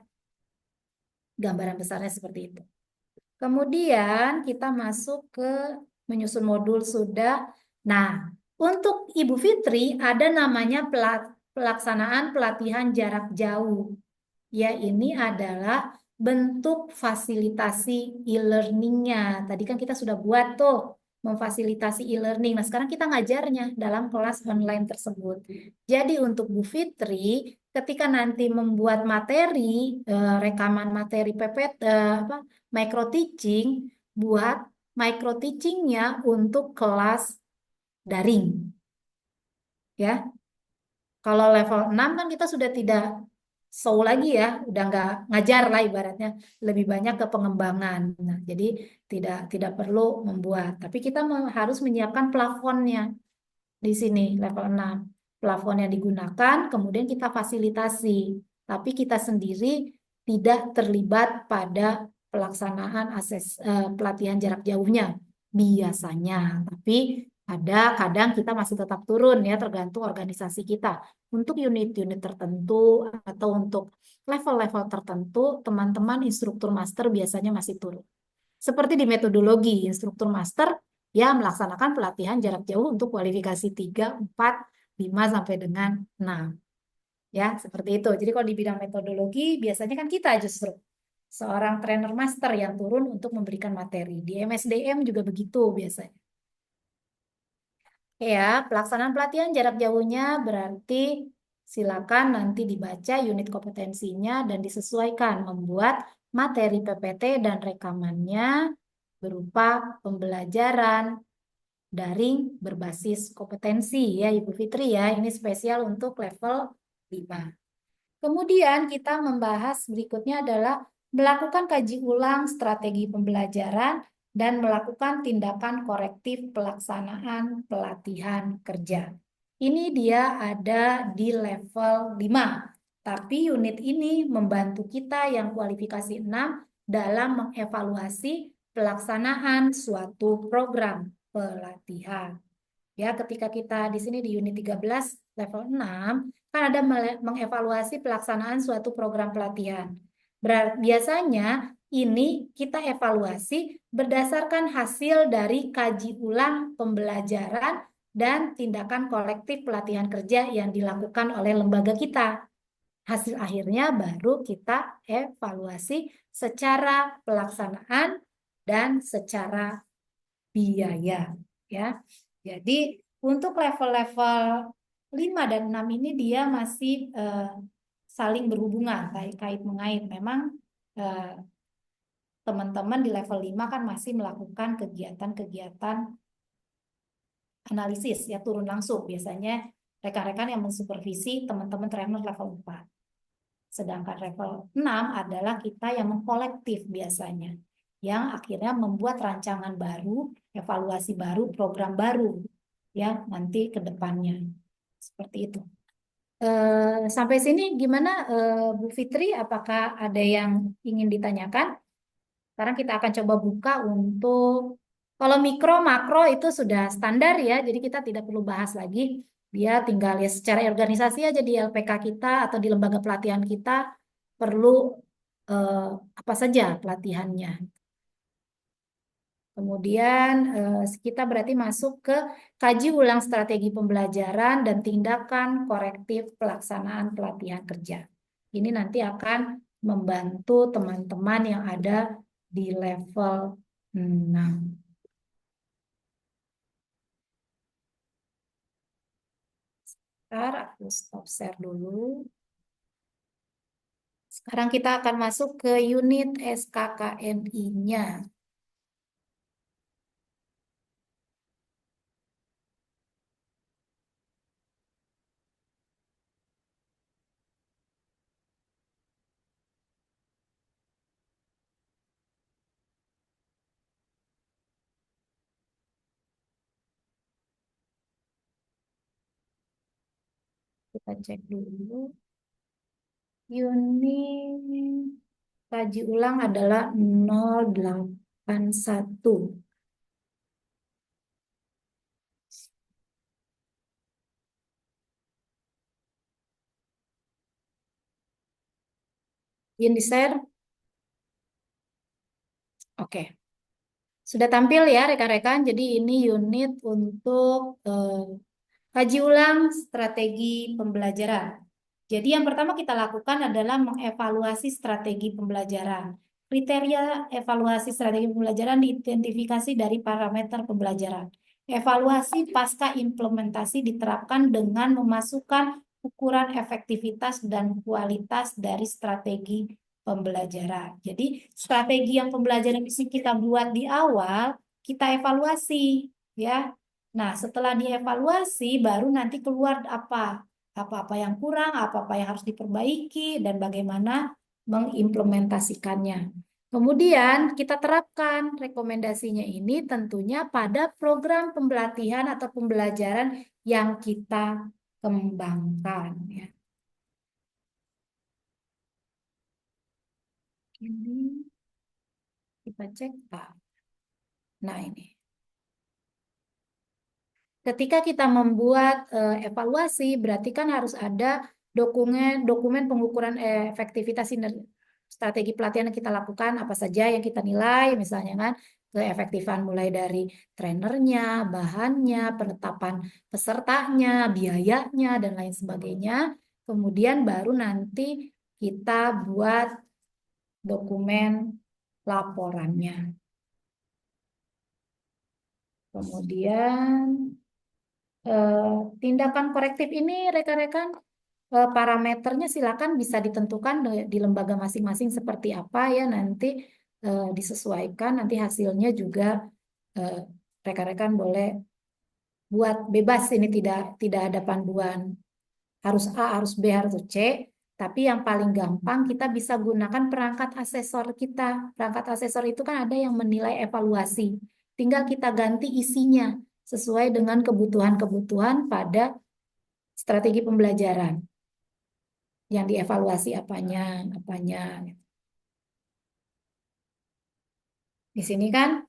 Gambaran besarnya seperti itu. Kemudian kita masuk ke menyusun modul sudah. Nah, untuk Ibu Fitri ada namanya pelaksanaan pelatihan jarak jauh. Ya, ini adalah bentuk fasilitasi e-learningnya. Tadi kan kita sudah buat tuh memfasilitasi e-learning. Nah, sekarang kita ngajarnya dalam kelas online tersebut. Jadi untuk Bu Fitri, ketika nanti membuat materi, rekaman materi PPT, micro teaching, buat micro teachingnya untuk kelas daring. Ya, kalau level 6 kan kita sudah tidak show lagi ya, udah nggak ngajar lah ibaratnya, lebih banyak ke pengembangan. Nah, jadi tidak perlu membuat, tapi kita harus menyiapkan plafonnya di sini level 6. Plafon yang digunakan, kemudian kita fasilitasi, tapi kita sendiri tidak terlibat pada pelaksanaan pelatihan jarak jauhnya biasanya, tapi kadang kita masih tetap turun ya, tergantung organisasi kita. Untuk unit-unit tertentu atau untuk level-level tertentu, teman-teman instruktur master biasanya masih turun. Seperti di metodologi, instruktur master ya melaksanakan pelatihan jarak jauh untuk kualifikasi 3, 4, 5 sampai dengan 6. Ya, seperti itu. Jadi kalau di bidang metodologi biasanya kan kita justru seorang trainer master yang turun untuk memberikan materi. Di MSDM juga begitu biasanya. Ya, pelaksanaan pelatihan jarak jauhnya berarti silakan nanti dibaca unit kompetensinya dan disesuaikan membuat materi PPT dan rekamannya berupa pembelajaran daring berbasis kompetensi ya Ibu Fitri ya. Ini spesial untuk level 5. Kemudian kita membahas berikutnya adalah melakukan kaji ulang strategi pembelajaran dan melakukan tindakan korektif pelaksanaan pelatihan kerja. Ini dia ada di level 5. Tapi unit ini membantu kita yang kualifikasi 6 dalam mengevaluasi pelaksanaan suatu program pelatihan. Ya, ketika kita di sini di unit 13 level 6 kan ada mengevaluasi pelaksanaan suatu program pelatihan. Biasanya ini kita evaluasi berdasarkan hasil dari kaji ulang pembelajaran dan tindakan kolektif pelatihan kerja yang dilakukan oleh lembaga kita. Hasil akhirnya baru kita evaluasi secara pelaksanaan dan secara biaya ya. Jadi untuk level-level 5 dan 6 ini dia masih saling berhubungan, kait mengait. Memang teman-teman di level 5 kan masih melakukan kegiatan-kegiatan analisis ya, turun langsung. Biasanya rekan-rekan yang mensupervisi teman-teman trainer level 4. Sedangkan level 6 adalah kita yang mengkolektif biasanya, yang akhirnya membuat rancangan baru, evaluasi baru, program baru ya nanti ke depannya. Seperti itu. Sampai sini gimana Bu Fitri? Apakah ada yang ingin ditanyakan? Sekarang kita akan coba buka untuk kalau mikro makro itu sudah standar ya, jadi kita tidak perlu bahas lagi. Dia tinggal ya secara organisasi aja di LPK kita atau di lembaga pelatihan kita perlu eh, apa saja pelatihannya. Kemudian kita berarti masuk ke kaji ulang strategi pembelajaran dan tindakan korektif pelaksanaan pelatihan kerja. Ini nanti akan membantu teman-teman yang ada di level 6. Sebentar, aku stop share dulu. Sekarang kita akan masuk ke unit SKKNI-nya. Kita cek dulu. Unit kaji ulang adalah 081. Izin di-share? Oke. Sudah tampil ya rekan-rekan. Jadi ini unit untuk kaji ulang strategi pembelajaran. Jadi yang pertama kita lakukan adalah mengevaluasi strategi pembelajaran. Kriteria evaluasi strategi pembelajaran diidentifikasi dari parameter pembelajaran. Evaluasi pasca implementasi diterapkan dengan memasukkan ukuran efektivitas dan kualitas dari strategi pembelajaran. Jadi strategi yang pembelajaran bisa kita buat di awal, kita evaluasi ya. Nah, setelah dievaluasi baru nanti keluar apa-apa yang kurang, apa-apa yang harus diperbaiki, dan bagaimana mengimplementasikannya. Kemudian kita terapkan rekomendasinya ini tentunya pada program pembelatihan atau pembelajaran yang kita kembangkan. Ya. Ini kita cek Pak. Nah ini. Ketika kita membuat evaluasi, berarti kan harus ada dokumen pengukuran efektivitas strategi pelatihan yang kita lakukan, apa saja yang kita nilai, misalnya kan keefektifan mulai dari trainernya, bahannya, penetapan pesertanya, biayanya, dan lain sebagainya. Kemudian baru nanti kita buat dokumen laporannya. Kemudian tindakan korektif ini rekan-rekan parameternya silakan bisa ditentukan di lembaga masing-masing seperti apa ya nanti disesuaikan nanti hasilnya juga rekan-rekan boleh buat bebas ini tidak ada panduan harus A, harus B, harus C, tapi yang paling gampang kita bisa gunakan perangkat asesor kita. Perangkat asesor itu kan ada yang menilai evaluasi. Tinggal kita ganti isinya sesuai dengan kebutuhan-kebutuhan pada strategi pembelajaran. Yang dievaluasi apanya. Di sini kan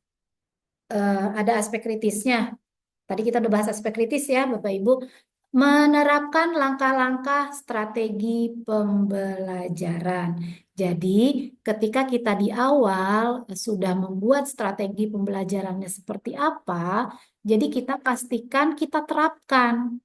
ada aspek kritisnya. Tadi kita udah bahas aspek kritis ya, Bapak Ibu. Menerapkan langkah-langkah strategi pembelajaran. Jadi, ketika kita di awal sudah membuat strategi pembelajarannya seperti apa, jadi kita pastikan kita terapkan,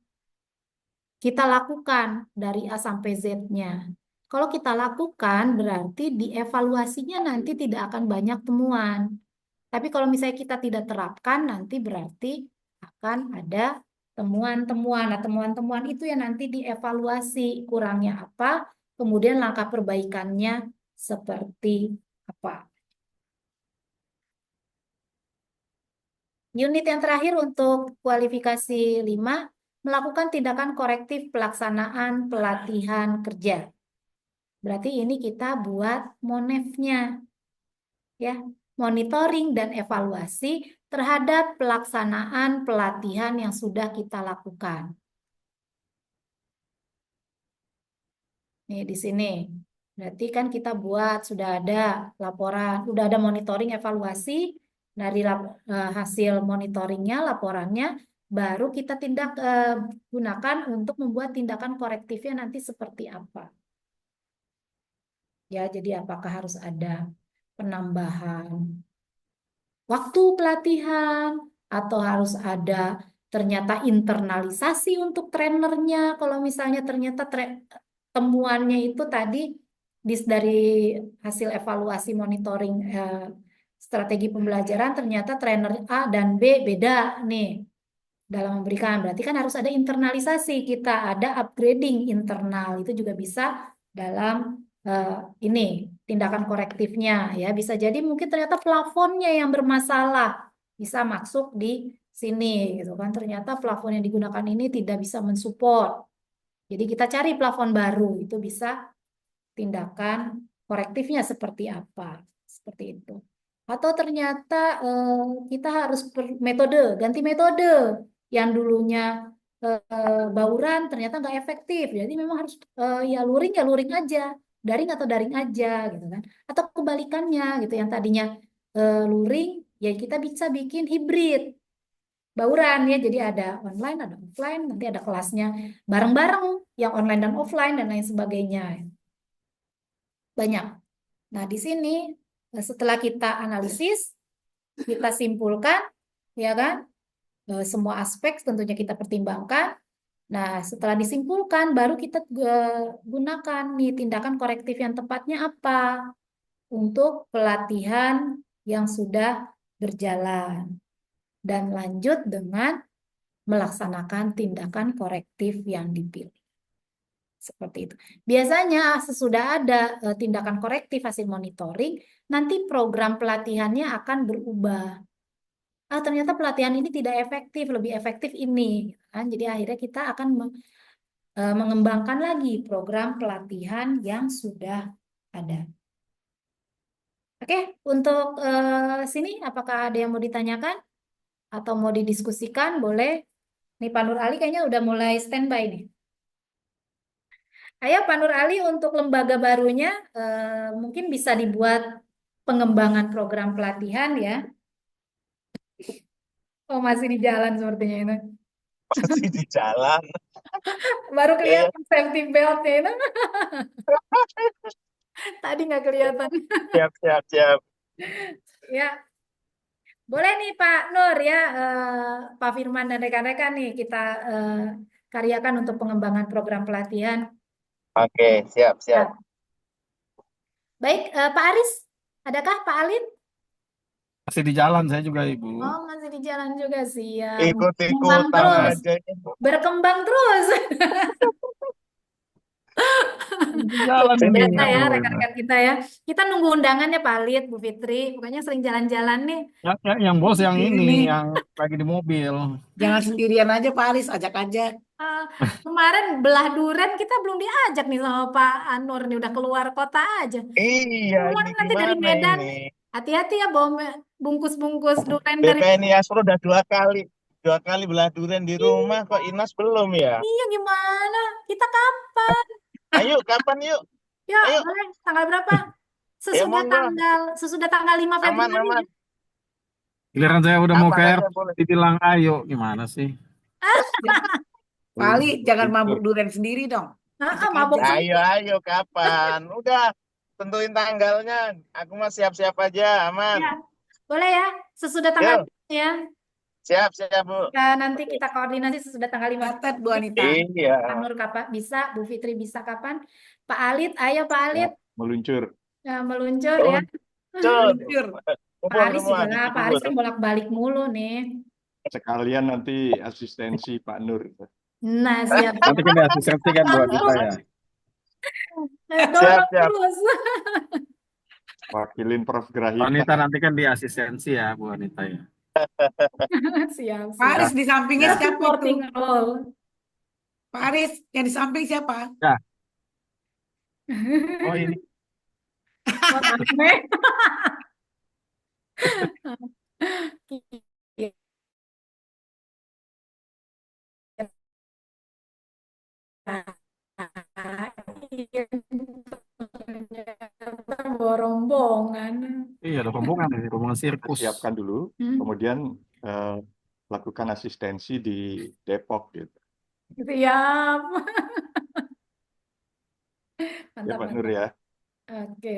kita lakukan dari A sampai Z-nya. Kalau kita lakukan, berarti dievaluasinya nanti tidak akan banyak temuan. Tapi kalau misalnya kita tidak terapkan, nanti berarti akan ada temuan-temuan. Nah, temuan-temuan itu yang nanti dievaluasi kurangnya apa, kemudian langkah perbaikannya seperti apa. Unit yang terakhir untuk kualifikasi 5, melakukan tindakan korektif pelaksanaan pelatihan kerja. Berarti ini kita buat monefnya. Ya, monitoring dan evaluasi terhadap pelaksanaan pelatihan yang sudah kita lakukan. Nih di sini. Berarti kan kita buat sudah ada laporan, sudah ada monitoring evaluasi dari hasil monitoringnya, laporannya. baru kita gunakan untuk membuat tindakan korektifnya nanti seperti apa. Ya, jadi apakah harus ada penambahan waktu pelatihan atau harus ada ternyata internalisasi untuk trainernya. Kalau misalnya ternyata temuannya itu tadi dari hasil evaluasi monitoring strategi pembelajaran ternyata trainer A dan B beda nih dalam memberikan. Berarti kan harus ada internalisasi, kita ada upgrading internal, itu juga bisa dalam ini tindakan korektifnya ya. Bisa jadi mungkin ternyata plafonnya yang bermasalah, bisa masuk di sini gitu kan. Ternyata plafon yang digunakan ini tidak bisa mensupport. Jadi kita cari plafon baru, itu bisa tindakan korektifnya seperti apa. Seperti itu. Atau ternyata kita harus ganti metode yang dulunya bauran ternyata nggak efektif. Jadi memang harus ya luring aja, daring atau daring aja gitu kan. Atau kebalikannya gitu yang tadinya luring ya kita bisa bikin hibrid bauran ya. Jadi ada online, ada offline, nanti ada kelasnya bareng-bareng yang online dan offline dan lain sebagainya. Banyak. Nah, di sini setelah kita analisis, kita simpulkan ya kan? Semua aspek tentunya kita pertimbangkan. Nah, setelah disimpulkan, baru kita gunakan nih tindakan korektif yang tepatnya apa untuk pelatihan yang sudah berjalan. Dan lanjut dengan melaksanakan tindakan korektif yang dipilih. Seperti itu. Biasanya sesudah ada tindakan korektif hasil monitoring, nanti program pelatihannya akan berubah. Ternyata pelatihan ini tidak efektif, lebih efektif ini, kan? Jadi akhirnya kita akan mengembangkan lagi program pelatihan yang sudah ada. Oke, untuk sini apakah ada yang mau ditanyakan atau mau didiskusikan? Boleh. Nih Pak Nur Ali kayaknya udah mulai standby nih. Ayo Pak Nur Ali untuk lembaga barunya mungkin bisa dibuat pengembangan program pelatihan ya. Oh masih di jalan sepertinya itu. Masih di jalan. Baru Iya, iya. kelihatan safety beltnya itu. Tadi nggak kelihatan. Siap, siap, siap. Ya, boleh nih Pak Nur ya, Pak Firman dan rekan-rekan nih kita karyakan untuk pengembangan program pelatihan. Oke, siap, siap. Ya. Baik, Pak Aris, adakah Pak Alin? Masih di jalan saya juga, Ibu. Oh, masih di jalan juga sih ya. Berkembang Ikut-ikutan terus, aja ini. berkembang terus. Di jalan Luar ini. biasa ya Aduh, rekan-rekan kita ya. Kita nunggu undangannya Pak Lid, Bu Fitri. Pokoknya sering jalan-jalan nih. yang bos yang Ini. ini, yang lagi di mobil. Jangan sendirian aja Pak Aris, ajak aja. Kemarin belah duren kita belum diajak nih sama Pak Anur nih udah keluar kota aja. Iya, Pulang ini nanti dari gimana Medan. ini? Hati-hati ya bawa bungkus-bungkus duren dari BPNI Asro udah dua kali belah durian di rumah, kok Inas belum ya? Iya gimana? Kita kapan? Ayo, kapan yuk? Ya, Ayo, boleh. Tanggal berapa? ya monggo. Sesudah tanggal 5 Aman, Februari. aman. Giliran saya udah mau Aman ke aja airport, boleh. dibilang ayo, gimana sih? Pak Ali, jangan mabuk durian sendiri dong. Ajak Mabuk aja. Ayo, ayo, kapan? Udah, tentuin tanggalnya. Aku mah siap-siap aja, aman. Ya, boleh ya. Sesudah tanggal Yuk, ya. siap, siap, Bu. Ya, nanti kita koordinasi sesudah tanggal 5 Catat Bu Anita. Iya. Pak Nur kapan bisa, Bu Fitri bisa kapan? Pak Alit, ayo Pak Alit. Meluncur. Ya, meluncur ya. Meluncur. Pak Aris juga lah, Pak Aris kan bolak-balik mulu nih. Sekalian nanti asistensi Pak Nur. Nah, siap. Nanti kan asisten kan buat kita ya. Dorong siap. terus. Wakilin Prof. Bu Grahita. Anita nanti kan di asistensi ya, Bu Anita ya. Siap, Pak Aris siap. di sampingnya Ya, siapa itu? supporting role. Pak Aris yang di samping siapa? Ya. Oh ini. Oh, aneh. Bawa rombongan. Iya, ada rombongan ini, rombongan sirkus. Siapkan dulu, kemudian lakukan asistensi di Depok gitu. Siap. Ya Mantap, Pak Nur mantap. ya. Oke.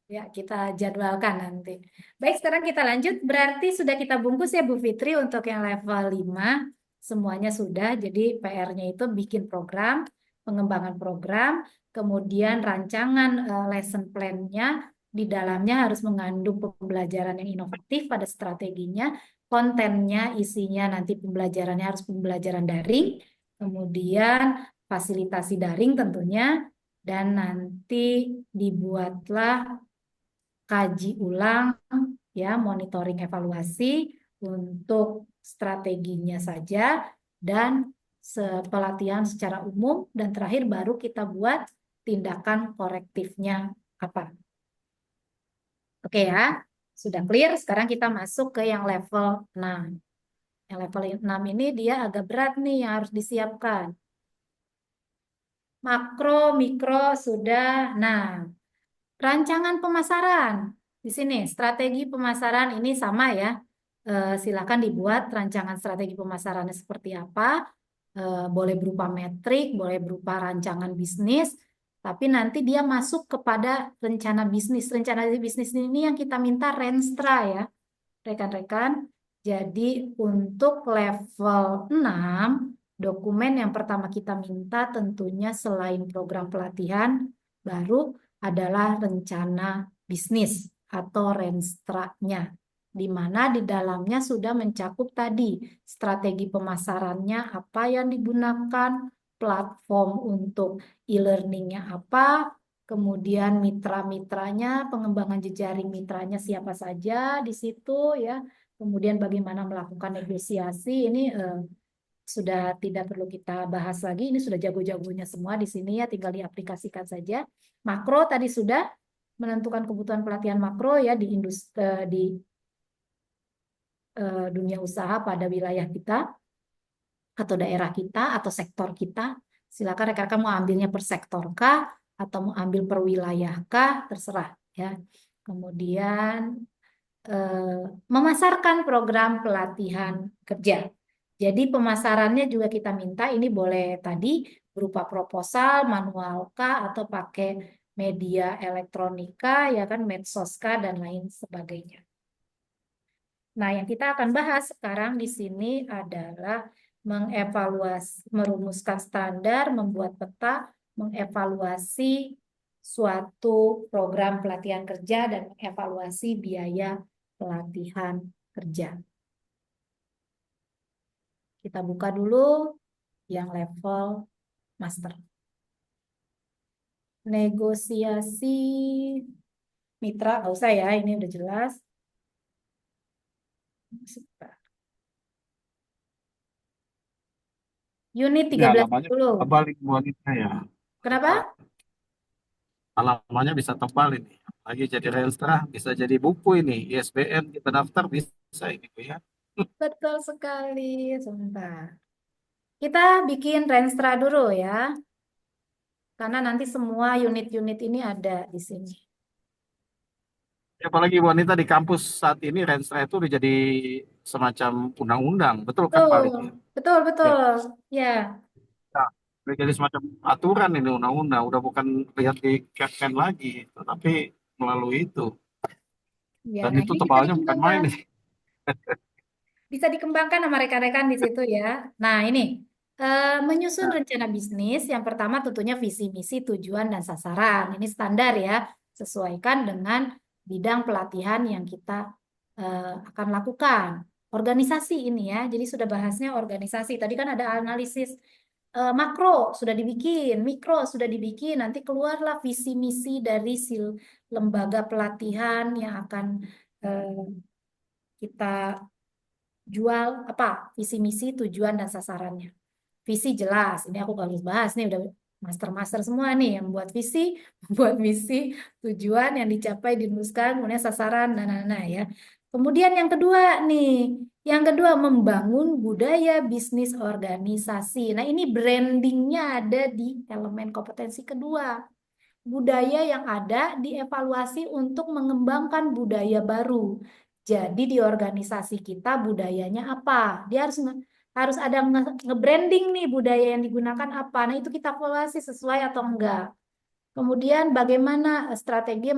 Ya, kita jadwalkan nanti. Baik, sekarang kita lanjut. Berarti sudah kita bungkus ya Bu Fitri untuk yang level 5. Semuanya sudah. Jadi PR-nya itu bikin program, pengembangan program, kemudian rancangan lesson plan-nya di dalamnya harus mengandung pembelajaran yang inovatif pada strateginya, kontennya, isinya nanti pembelajarannya harus pembelajaran daring, kemudian fasilitasi daring tentunya, dan nanti dibuatlah kaji ulang ya, monitoring evaluasi untuk strateginya saja dan pelatihan secara umum, dan terakhir baru kita buat tindakan korektifnya apa. Oke ya, sudah clear. Sekarang kita masuk ke yang level 6. Yang level 6 ini dia agak berat nih yang harus disiapkan. Makro, mikro sudah. Nah, rancangan pemasaran. Di sini strategi pemasaran ini sama ya. Silakan dibuat rancangan strategi pemasarannya seperti apa. Boleh berupa metrik, boleh berupa rancangan bisnis. Tapi nanti dia masuk kepada rencana bisnis. Rencana bisnis ini yang kita minta Renstra ya, rekan-rekan. Jadi untuk level 6, dokumen yang pertama kita minta tentunya selain program pelatihan, baru adalah rencana bisnis atau Renstra-nya, di mana di dalamnya sudah mencakup tadi strategi pemasarannya, apa yang digunakan, platform untuk e-learningnya apa, kemudian mitra-mitranya, pengembangan jejaring mitranya siapa saja di situ ya, kemudian bagaimana melakukan negosiasi, ini sudah tidak perlu kita bahas lagi, ini sudah jago-jagonya semua di sini ya, tinggal diaplikasikan saja. Makro tadi sudah menentukan kebutuhan pelatihan makro ya di industri, di dunia usaha pada wilayah kita atau daerah kita atau sektor kita. Silakan rekan-rekan mau ambilnya per sektor kah atau mau ambil per wilayah kah, terserah ya. Kemudian memasarkan program pelatihan kerja. Jadi pemasarannya juga kita minta ini boleh tadi berupa proposal, manual kah, atau pakai media elektronika ya kan, medsos kah, dan lain sebagainya. Nah, yang kita akan bahas sekarang di sini adalah mengevaluasi, merumuskan standar, membuat peta, mengevaluasi suatu program pelatihan kerja, dan evaluasi biaya pelatihan kerja. Kita buka dulu yang level master. Negosiasi mitra, nggak usah ya, ini udah jelas. Unit Ya, halamannya 1310. tebal ini Bu Anita ya. Kenapa? Halamannya bisa tebal ini. Lagi jadi Renstra, bisa jadi buku ini. ISBN kita daftar bisa ini Bu ya. Betul sekali. Sebentar. Kita bikin Renstra dulu ya. Karena nanti semua unit-unit ini ada di sini. Ya, apalagi Bu Anita di kampus saat ini Renstra itu udah jadi semacam undang-undang. Betul kan Pak Betul, Alif? betul, Ya. betul. Ya, Nah, udah jadi semacam aturan ini undang-undang. Udah bukan lihat di Kepken lagi, tetapi melalui itu. ya. Dan Nah itu ini bisa tebalnya bukan main dikembangkan. nih. Bisa dikembangkan sama rekan-rekan di situ ya. Nah ini menyusun Nah, rencana bisnis. Yang pertama tentunya visi, misi, tujuan, dan sasaran. Ini standar ya. Sesuaikan dengan bidang pelatihan yang kita akan lakukan. Organisasi ini ya. Jadi sudah bahasnya organisasi. Tadi kan ada analisis makro sudah dibikin, mikro sudah dibikin. Nanti keluarlah visi misi dari si lembaga pelatihan yang akan kita jual, apa visi misi, tujuan, dan sasarannya. Visi jelas, ini aku gak harus bahas nih, udah master-master semua nih yang buat visi, buat misi, tujuan yang dicapai, dirumuskan, kemudian sasaran, nah ya. Kemudian yang kedua nih, yang kedua membangun budaya bisnis organisasi. Nah ini brandingnya ada di elemen kompetensi kedua. Budaya yang ada dievaluasi untuk mengembangkan budaya baru. Jadi di organisasi kita budayanya apa? Dia harus ada nge-branding nih budaya yang digunakan apa. Nah, itu kita evaluasi sesuai atau enggak. Kemudian bagaimana strategi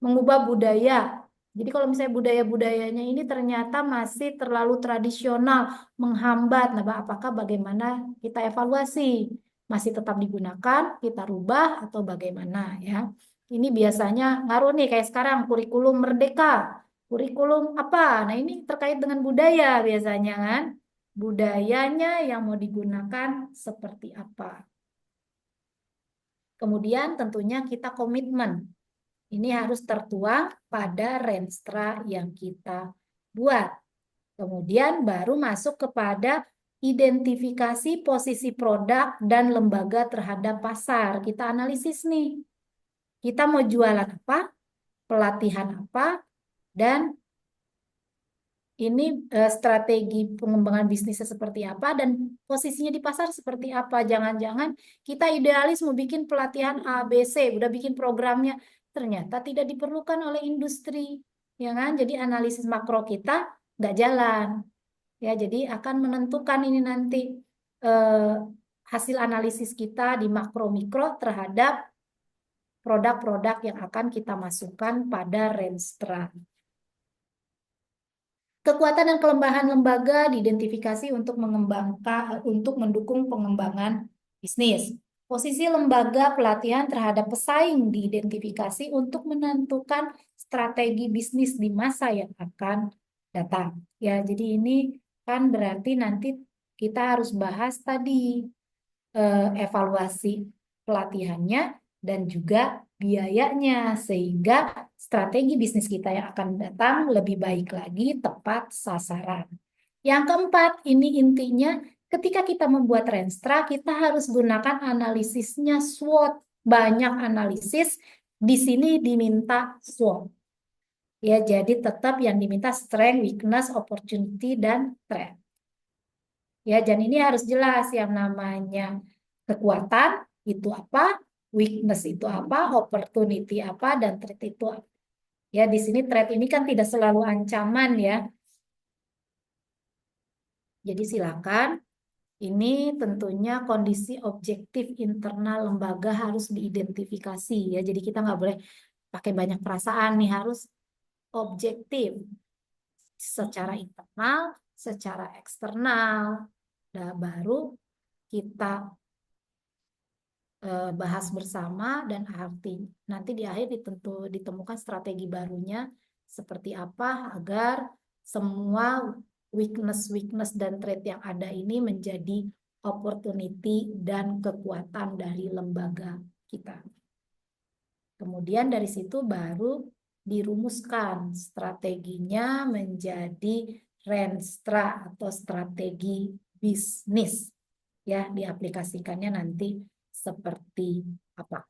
mengubah budaya. Jadi kalau misalnya budaya-budayanya ini ternyata masih terlalu tradisional, menghambat. Nah, apakah bagaimana kita evaluasi? Masih tetap digunakan, kita rubah atau bagaimana ya? Ini biasanya ngaruh nih kayak sekarang kurikulum merdeka. Kurikulum apa? Nah, ini terkait dengan budaya biasanya kan. Budayanya yang mau digunakan seperti apa. Kemudian tentunya kita komitmen. Ini harus tertuang pada Renstra yang kita buat. Kemudian baru masuk kepada identifikasi posisi produk dan lembaga terhadap pasar. Kita analisis nih. Kita mau jualan apa, pelatihan apa, dan ini strategi pengembangan bisnisnya seperti apa, dan posisinya di pasar seperti apa. Jangan-jangan kita idealis mau bikin pelatihan A, B, C, udah bikin programnya, ternyata tidak diperlukan oleh industri, ya kan? Jadi analisis makro kita nggak jalan, ya. Jadi akan menentukan ini nanti hasil analisis kita di makro mikro terhadap produk-produk yang akan kita masukkan pada Renstra. Kekuatan dan kelemahan lembaga diidentifikasi untuk mendukung pengembangan bisnis. Posisi lembaga pelatihan terhadap pesaing diidentifikasi untuk menentukan strategi bisnis di masa yang akan datang. Ya, jadi ini kan berarti nanti kita harus bahas tadi evaluasi pelatihannya dan juga biayanya, sehingga strategi bisnis kita yang akan datang lebih baik lagi, tepat sasaran. Yang keempat, ini intinya ketika kita membuat Renstra, kita harus gunakan analisisnya SWOT. Banyak analisis, di sini diminta SWOT. Ya, jadi tetap yang diminta strength, weakness, opportunity, dan threat. Ya, dan ini harus jelas yang namanya kekuatan itu apa, weakness itu apa, opportunity apa, dan threat itu apa. Ya, di sini threat ini kan tidak selalu ancaman ya. Jadi silakan. Ini tentunya kondisi objektif internal lembaga harus diidentifikasi ya. Jadi kita nggak boleh pakai banyak perasaan nih, harus objektif secara internal, secara eksternal. Nah, baru kita bahas bersama dan nanti di akhir ditemukan strategi barunya seperti apa agar semua weakness dan threat yang ada ini menjadi opportunity dan kekuatan dari lembaga kita. Kemudian dari situ baru dirumuskan strateginya menjadi Renstra atau strategi bisnis. Ya, diaplikasikannya nanti seperti apa.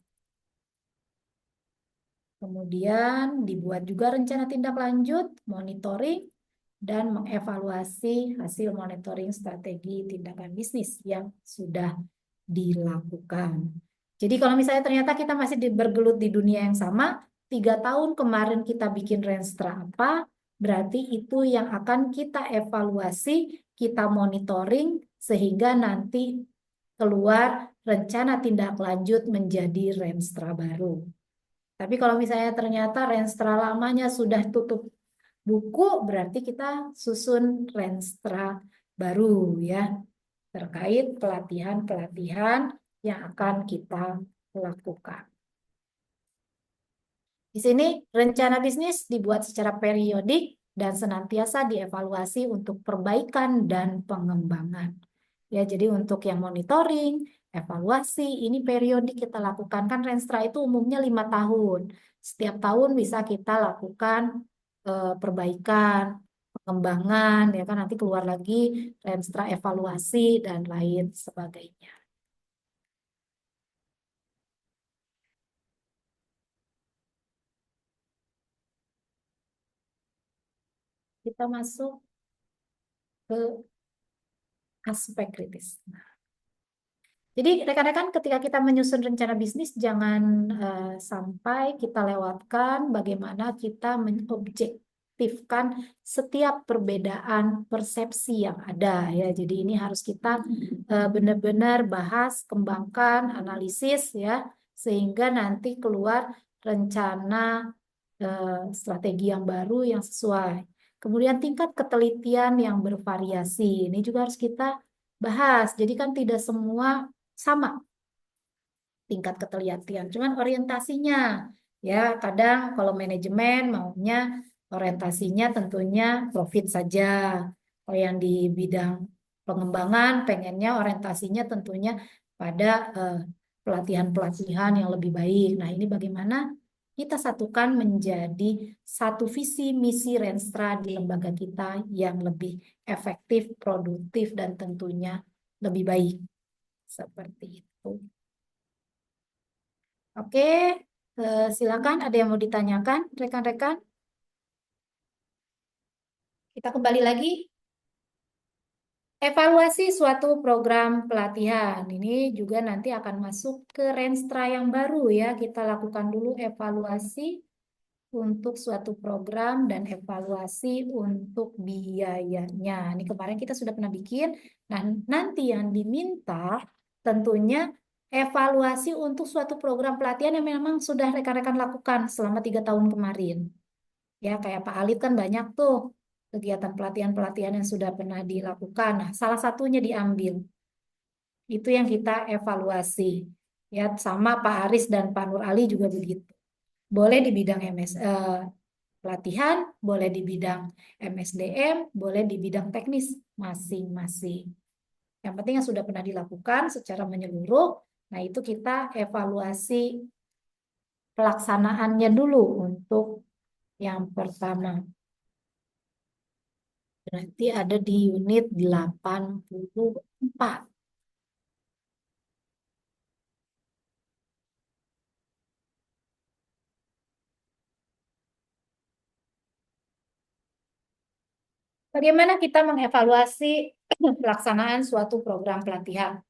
Kemudian dibuat juga rencana tindak lanjut, monitoring, dan mengevaluasi hasil monitoring strategi tindakan bisnis yang sudah dilakukan. Jadi kalau misalnya ternyata kita masih bergelut di dunia yang sama, 3 tahun kemarin kita bikin Renstra apa, berarti itu yang akan kita evaluasi, kita monitoring, sehingga nanti keluar rencana tindak lanjut menjadi Renstra baru. Tapi kalau misalnya ternyata Renstra lamanya sudah tutup buku, berarti kita susun Renstra baru ya, terkait pelatihan-pelatihan yang akan kita lakukan. Di sini rencana bisnis dibuat secara periodik dan senantiasa dievaluasi untuk perbaikan dan pengembangan. Ya, jadi untuk yang monitoring, evaluasi, ini periodik kita lakukan. Kan Renstra itu umumnya 5 tahun. Setiap tahun bisa kita lakukan perbaikan, pengembangan, ya kan, nanti keluar lagi Renstra evaluasi dan lain sebagainya. Kita masuk ke aspek kritis. Jadi rekan-rekan ketika kita menyusun rencana bisnis jangan sampai kita lewatkan bagaimana kita mengefektifkan setiap perbedaan persepsi yang ada ya. Jadi ini harus kita benar-benar bahas, kembangkan, analisis ya, sehingga nanti keluar rencana strategi yang baru yang sesuai. Kemudian tingkat ketelitian yang bervariasi. Ini juga harus kita bahas. Jadi kan tidak semua sama tingkat ketelitian, cuman orientasinya ya. Kadang kalau manajemen maunya orientasinya tentunya profit saja. Kalau yang di bidang pengembangan pengennya orientasinya tentunya pada pelatihan-pelatihan yang lebih baik. Nah, ini bagaimana kita satukan menjadi satu visi misi Renstra di lembaga kita yang lebih efektif, produktif, dan tentunya lebih baik. Seperti itu. Oke, silakan ada yang mau ditanyakan, rekan-rekan? Kita kembali lagi. Evaluasi suatu program pelatihan. Ini juga nanti akan masuk ke Renstra yang baru ya. Kita lakukan dulu evaluasi untuk suatu program dan evaluasi untuk biayanya. Ini kemarin kita sudah pernah bikin. Nah, nanti yang diminta tentunya evaluasi untuk suatu program pelatihan yang memang sudah rekan-rekan lakukan selama 3 tahun kemarin. Ya, kayak Pak Alit kan banyak tuh kegiatan pelatihan-pelatihan yang sudah pernah dilakukan. Nah, salah satunya diambil. Itu yang kita evaluasi. Ya, sama Pak Aris dan Pak Nur Ali juga begitu. Boleh di bidang pelatihan, boleh di bidang MSDM, boleh di bidang teknis masing-masing. Yang penting yang sudah pernah dilakukan secara menyeluruh, nah itu kita evaluasi pelaksanaannya dulu untuk yang pertama. Berarti ada di unit 84. Bagaimana kita mengevaluasi pelaksanaan suatu program pelatihan?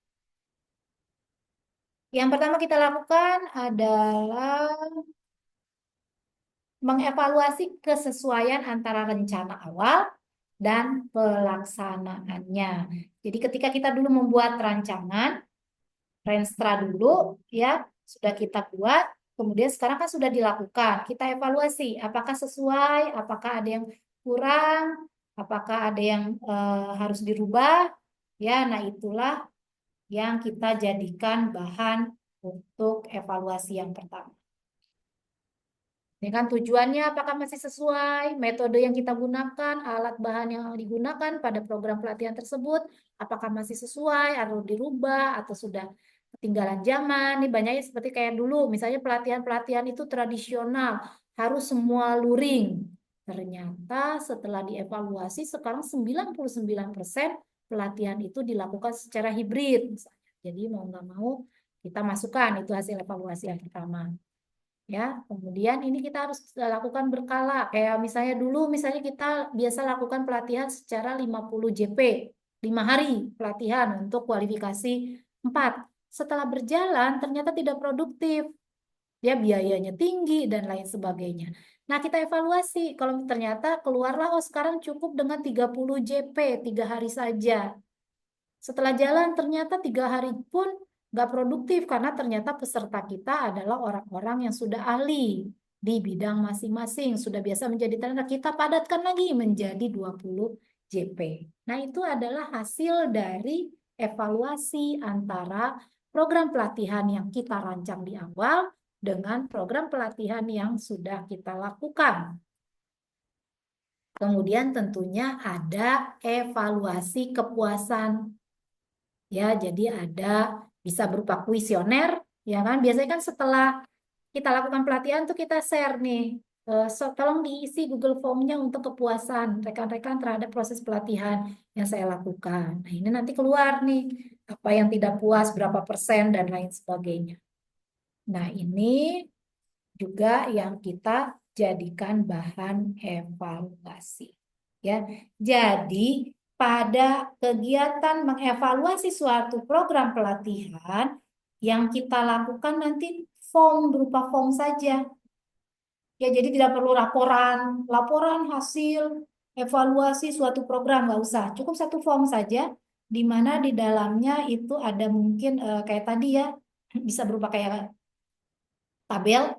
Yang pertama kita lakukan adalah mengevaluasi kesesuaian antara rencana awal dan pelaksanaannya. Jadi ketika kita dulu membuat rancangan, Renstra dulu ya, sudah kita buat, kemudian sekarang kan sudah dilakukan. Kita evaluasi apakah sesuai, apakah ada yang kurang, apakah ada yang harus dirubah. Ya, nah itulah yang kita jadikan bahan untuk evaluasi yang pertama. Ini kan tujuannya apakah masih sesuai, metode yang kita gunakan, alat bahan yang digunakan pada program pelatihan tersebut, apakah masih sesuai atau dirubah atau sudah ketinggalan zaman. Ini banyaknya seperti kayak dulu, misalnya pelatihan-pelatihan itu tradisional, harus semua luring. Ternyata setelah dievaluasi sekarang 99% pelatihan itu dilakukan secara hibrid misalnya. Jadi mau nggak mau kita masukkan, itu hasil evaluasi yang pertama. Ya, kemudian ini kita harus lakukan berkala. Kayak misalnya dulu, misalnya kita biasa lakukan pelatihan secara 50 JP, 5 hari pelatihan untuk kualifikasi 4. Setelah berjalan, ternyata tidak produktif. Ya, biayanya tinggi dan lain sebagainya. Nah, kita evaluasi. Kalau ternyata keluarlah, oh sekarang cukup dengan 30 JP, 3 hari saja. Setelah jalan, ternyata 3 hari pun nggak produktif karena ternyata peserta kita adalah orang-orang yang sudah ahli di bidang masing-masing, sudah biasa menjadi trainer. Kita padatkan lagi menjadi 20 JP. Nah, itu adalah hasil dari evaluasi antara program pelatihan yang kita rancang di awal dengan program pelatihan yang sudah kita lakukan. Kemudian tentunya ada evaluasi kepuasan. Ya, jadi ada bisa berupa kuesioner, ya kan? Biasanya kan setelah kita lakukan pelatihan tuh kita share nih, tolong diisi Google Form-nya untuk kepuasan rekan-rekan terhadap proses pelatihan yang saya lakukan. Nah, ini nanti keluar nih apa yang tidak puas, berapa persen dan lain sebagainya. Nah, ini juga yang kita jadikan bahan evaluasi. Ya, jadi pada kegiatan mengevaluasi suatu program pelatihan yang kita lakukan nanti berupa form saja. Ya, jadi tidak perlu laporan hasil evaluasi suatu program, nggak usah. Cukup satu form saja, di mana di dalamnya itu ada mungkin kayak tadi ya, bisa berupa kayak tabel.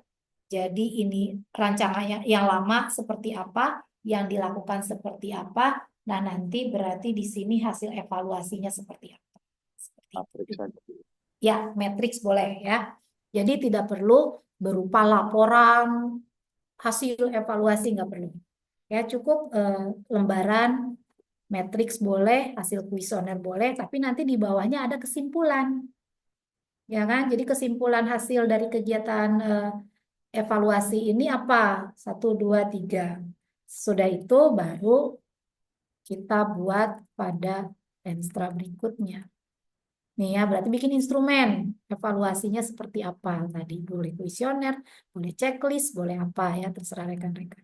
Jadi ini rancangannya yang lama seperti apa, yang dilakukan seperti apa. Nah, nanti berarti di sini hasil evaluasinya seperti apa. Seperti Matriks itu. saja. Ya, matriks boleh ya. Jadi tidak perlu berupa laporan hasil evaluasi, nggak perlu. Ya, cukup lembaran matriks boleh, hasil kuesioner boleh, tapi nanti di bawahnya ada kesimpulan. Ya kan? Jadi kesimpulan hasil dari kegiatan evaluasi ini apa? 1, 2, 3. Sudah itu baru kita buat pada Enstra berikutnya. Nih ya, berarti bikin instrumen. Evaluasinya seperti apa tadi? Boleh kuesioner, boleh checklist, boleh apa ya, terserah rekan-rekan.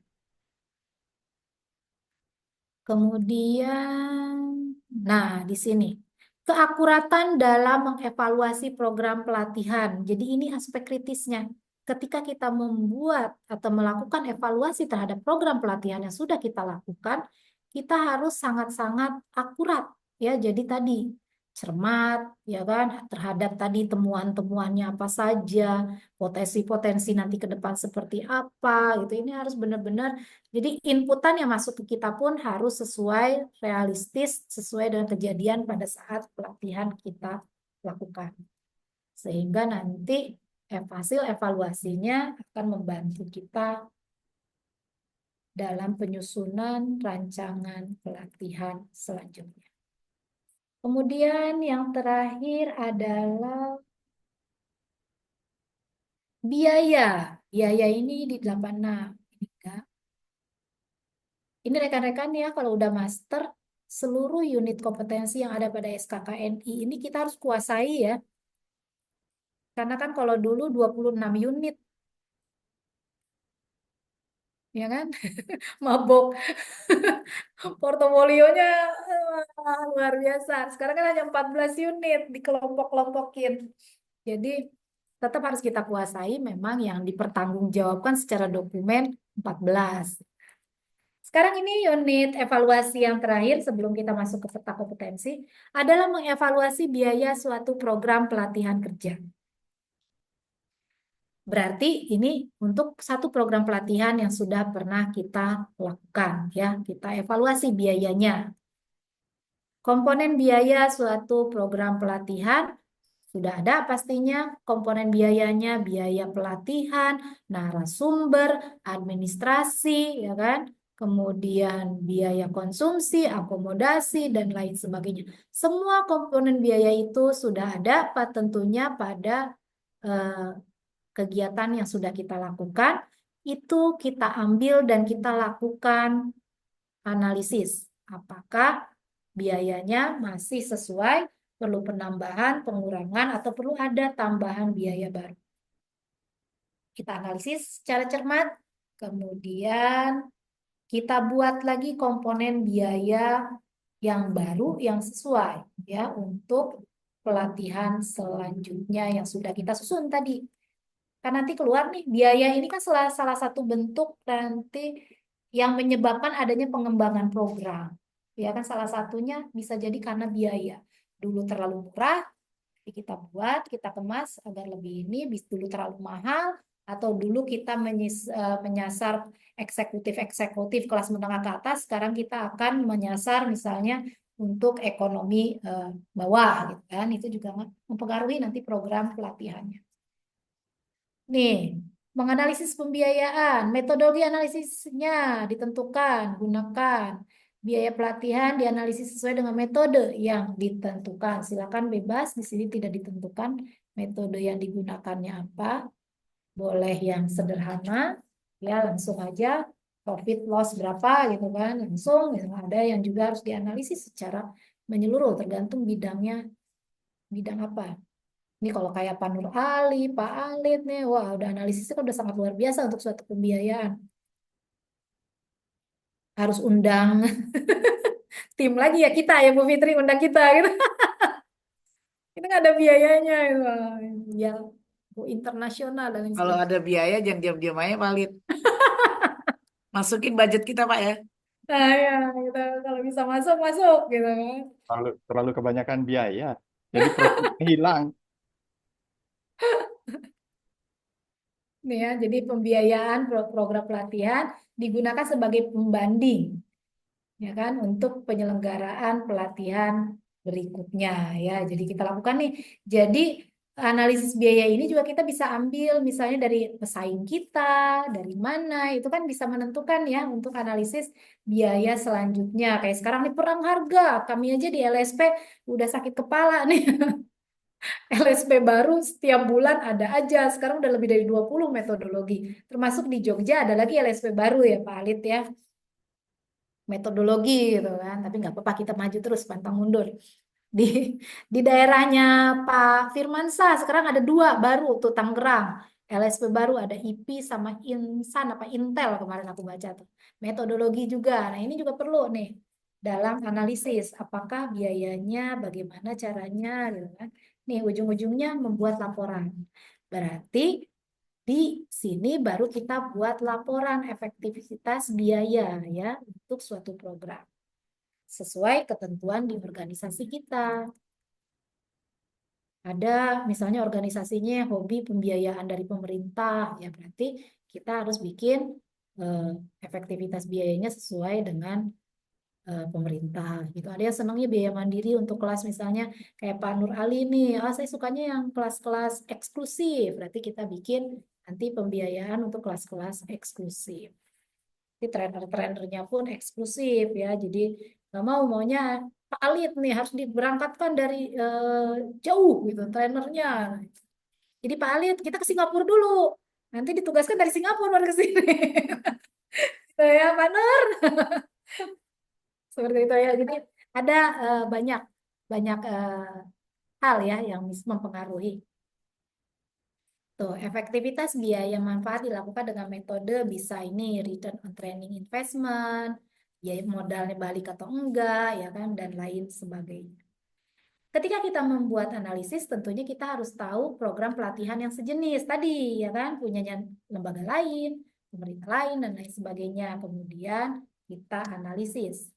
Kemudian, nah di sini. Keakuratan dalam mengevaluasi program pelatihan. Jadi ini aspek kritisnya. Ketika kita membuat atau melakukan evaluasi terhadap program pelatihan yang sudah kita lakukan, kita harus sangat-sangat akurat ya. Jadi tadi cermat ya kan terhadap tadi temuan-temuannya apa saja, potensi-potensi nanti ke depan seperti apa gitu. Ini harus benar-benar jadi inputan yang masuk ke kita pun harus sesuai realistis, sesuai dengan kejadian pada saat pelatihan kita lakukan. Sehingga nanti hasil evaluasinya akan membantu kita dalam penyusunan rancangan pelatihan selanjutnya. Kemudian yang terakhir adalah biaya. Biaya ini di 86. Ini enggak. Ini rekan-rekan ya, kalau udah master, seluruh unit kompetensi yang ada pada SKKNI ini kita harus kuasai ya. Karena kan kalau dulu 26 unit, ya kan? Mabok. Portofolionya luar biasa. Sekarang kan hanya 14 unit, dikelompok-kelompokin. Jadi tetap harus kita kuasai memang yang dipertanggungjawabkan secara dokumen 14. Sekarang ini unit evaluasi yang terakhir sebelum kita masuk ke peta kompetensi adalah mengevaluasi biaya suatu program pelatihan kerja. Berarti ini untuk satu program pelatihan yang sudah pernah kita lakukan ya, kita evaluasi biayanya. Komponen biaya suatu program pelatihan sudah ada pastinya komponen biayanya, biaya pelatihan, narasumber, administrasi, ya kan? Kemudian biaya konsumsi, akomodasi, dan lain sebagainya. Semua komponen biaya itu sudah ada tentunya pada kegiatan yang sudah kita lakukan. Itu kita ambil dan kita lakukan analisis. Apakah biayanya masih sesuai, perlu penambahan, pengurangan, atau perlu ada tambahan biaya baru. Kita analisis secara cermat, kemudian kita buat lagi komponen biaya yang baru, yang sesuai ya untuk pelatihan selanjutnya yang sudah kita susun tadi. Kan nanti keluar nih, biaya ini kan salah satu bentuk nanti yang menyebabkan adanya pengembangan program. Ya kan salah satunya bisa jadi karena biaya. Dulu terlalu murah, kita buat, kita kemas agar lebih ini, dulu terlalu mahal, atau dulu kita menyasar eksekutif kelas menengah ke atas, sekarang kita akan menyasar misalnya untuk ekonomi bawah, gitu kan? Itu juga mempengaruhi nanti program pelatihannya. Nih, menganalisis pembiayaan, metodologi analisisnya ditentukan, gunakan. Biaya pelatihan dianalisis sesuai dengan metode yang ditentukan. Silakan bebas, di sini tidak ditentukan metode yang digunakannya apa. Boleh yang sederhana, ya langsung aja profit loss berapa gitu kan, langsung. Ada yang juga harus dianalisis secara menyeluruh, tergantung bidangnya, bidang apa. Ini kalau kayak Pak Nur Ali, Pak Alit nih, wah udah analisisnya kan udah sangat luar biasa untuk suatu pembiayaan. Harus undang tim lagi ya kita ya Bu Fitri, undang kita gitu. Ini nggak ada biayanya, wah, ya Bu internasional dan lain Kalau sebagainya. ada biaya jangan diam-diam aja, Palit. Masukin budget kita, Pak ya. Nah ya, gitu. Kalau bisa masuk, masuk gitu kan. Terlalu kebanyakan biaya. Jadi profitnya hilang. Nih ya, jadi pembiayaan program pelatihan digunakan sebagai pembanding, ya kan, untuk penyelenggaraan pelatihan berikutnya ya. Jadi kita lakukan nih. Jadi analisis biaya ini juga kita bisa ambil misalnya dari pesaing kita, dari mana, itu kan bisa menentukan ya untuk analisis biaya selanjutnya. Kayak sekarang nih perang harga, kami aja di LSP udah sakit kepala nih. LSP baru setiap bulan ada aja. Sekarang udah lebih dari 20 metodologi. Termasuk di Jogja ada lagi LSP baru ya Pak Alit ya. Metodologi gitu kan. Tapi nggak apa-apa, kita maju terus, pantang mundur. Di di daerahnya Pak Firmansyah sekarang ada 2 baru tuh, Tangerang. LSP baru ada IP sama Insan apa Intel kemarin aku baca tuh. Metodologi juga. Nah, ini juga perlu nih dalam analisis apakah biayanya, bagaimana caranya gitu kan. Nih ujung-ujungnya membuat laporan. Berarti di sini baru kita buat laporan efektivitas biaya ya untuk suatu program sesuai ketentuan di organisasi kita. Ada misalnya organisasinya hobi pembiayaan dari pemerintah, ya berarti kita harus bikin eh, efektivitas biayanya sesuai dengan pemerintah gitu. Ada yang senangnya biaya mandiri untuk kelas misalnya kayak Pak Nur Ali nih, saya sukanya yang kelas-kelas eksklusif, berarti kita bikin nanti pembiayaan untuk kelas-kelas eksklusif. Jadi trainer-trainernya pun eksklusif ya, jadi nggak maunya Pak Alit nih harus diberangkatkan dari jauh gitu trainernya. Jadi Pak Alit kita ke Singapura dulu, nanti ditugaskan dari Singapura baru ke sini. Saya Pak Nur. Seperti itu ya. Jadi ada banyak banyak hal ya yang mempengaruhi. Tuh, efektivitas biaya manfaat dilakukan dengan metode bisa ini return on training investment, biaya modalnya balik atau enggak, ya kan, dan lain sebagainya. Ketika kita membuat analisis, tentunya kita harus tahu program pelatihan yang sejenis tadi, ya kan, punyanya lembaga lain, pemerintah lain, dan lain sebagainya. Kemudian kita analisis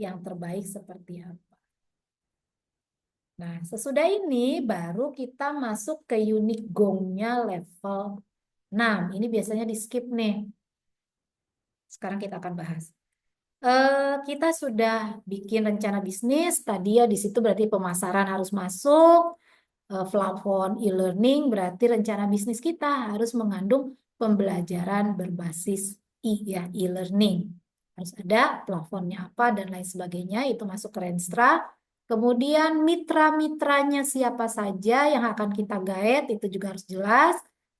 yang terbaik seperti apa. Nah, sesudah ini baru kita masuk ke unit gongnya level 6. Ini biasanya di skip nih. Sekarang kita akan bahas. Kita sudah bikin rencana bisnis. Tadi ya di situ berarti pemasaran harus masuk. Plafon e-learning berarti rencana bisnis kita harus mengandung pembelajaran berbasis ya, e-learning. Harus ada plafonnya apa dan lain sebagainya. Itu masuk ke Renstra. Kemudian mitra-mitranya siapa saja yang akan kita guide, itu juga harus jelas.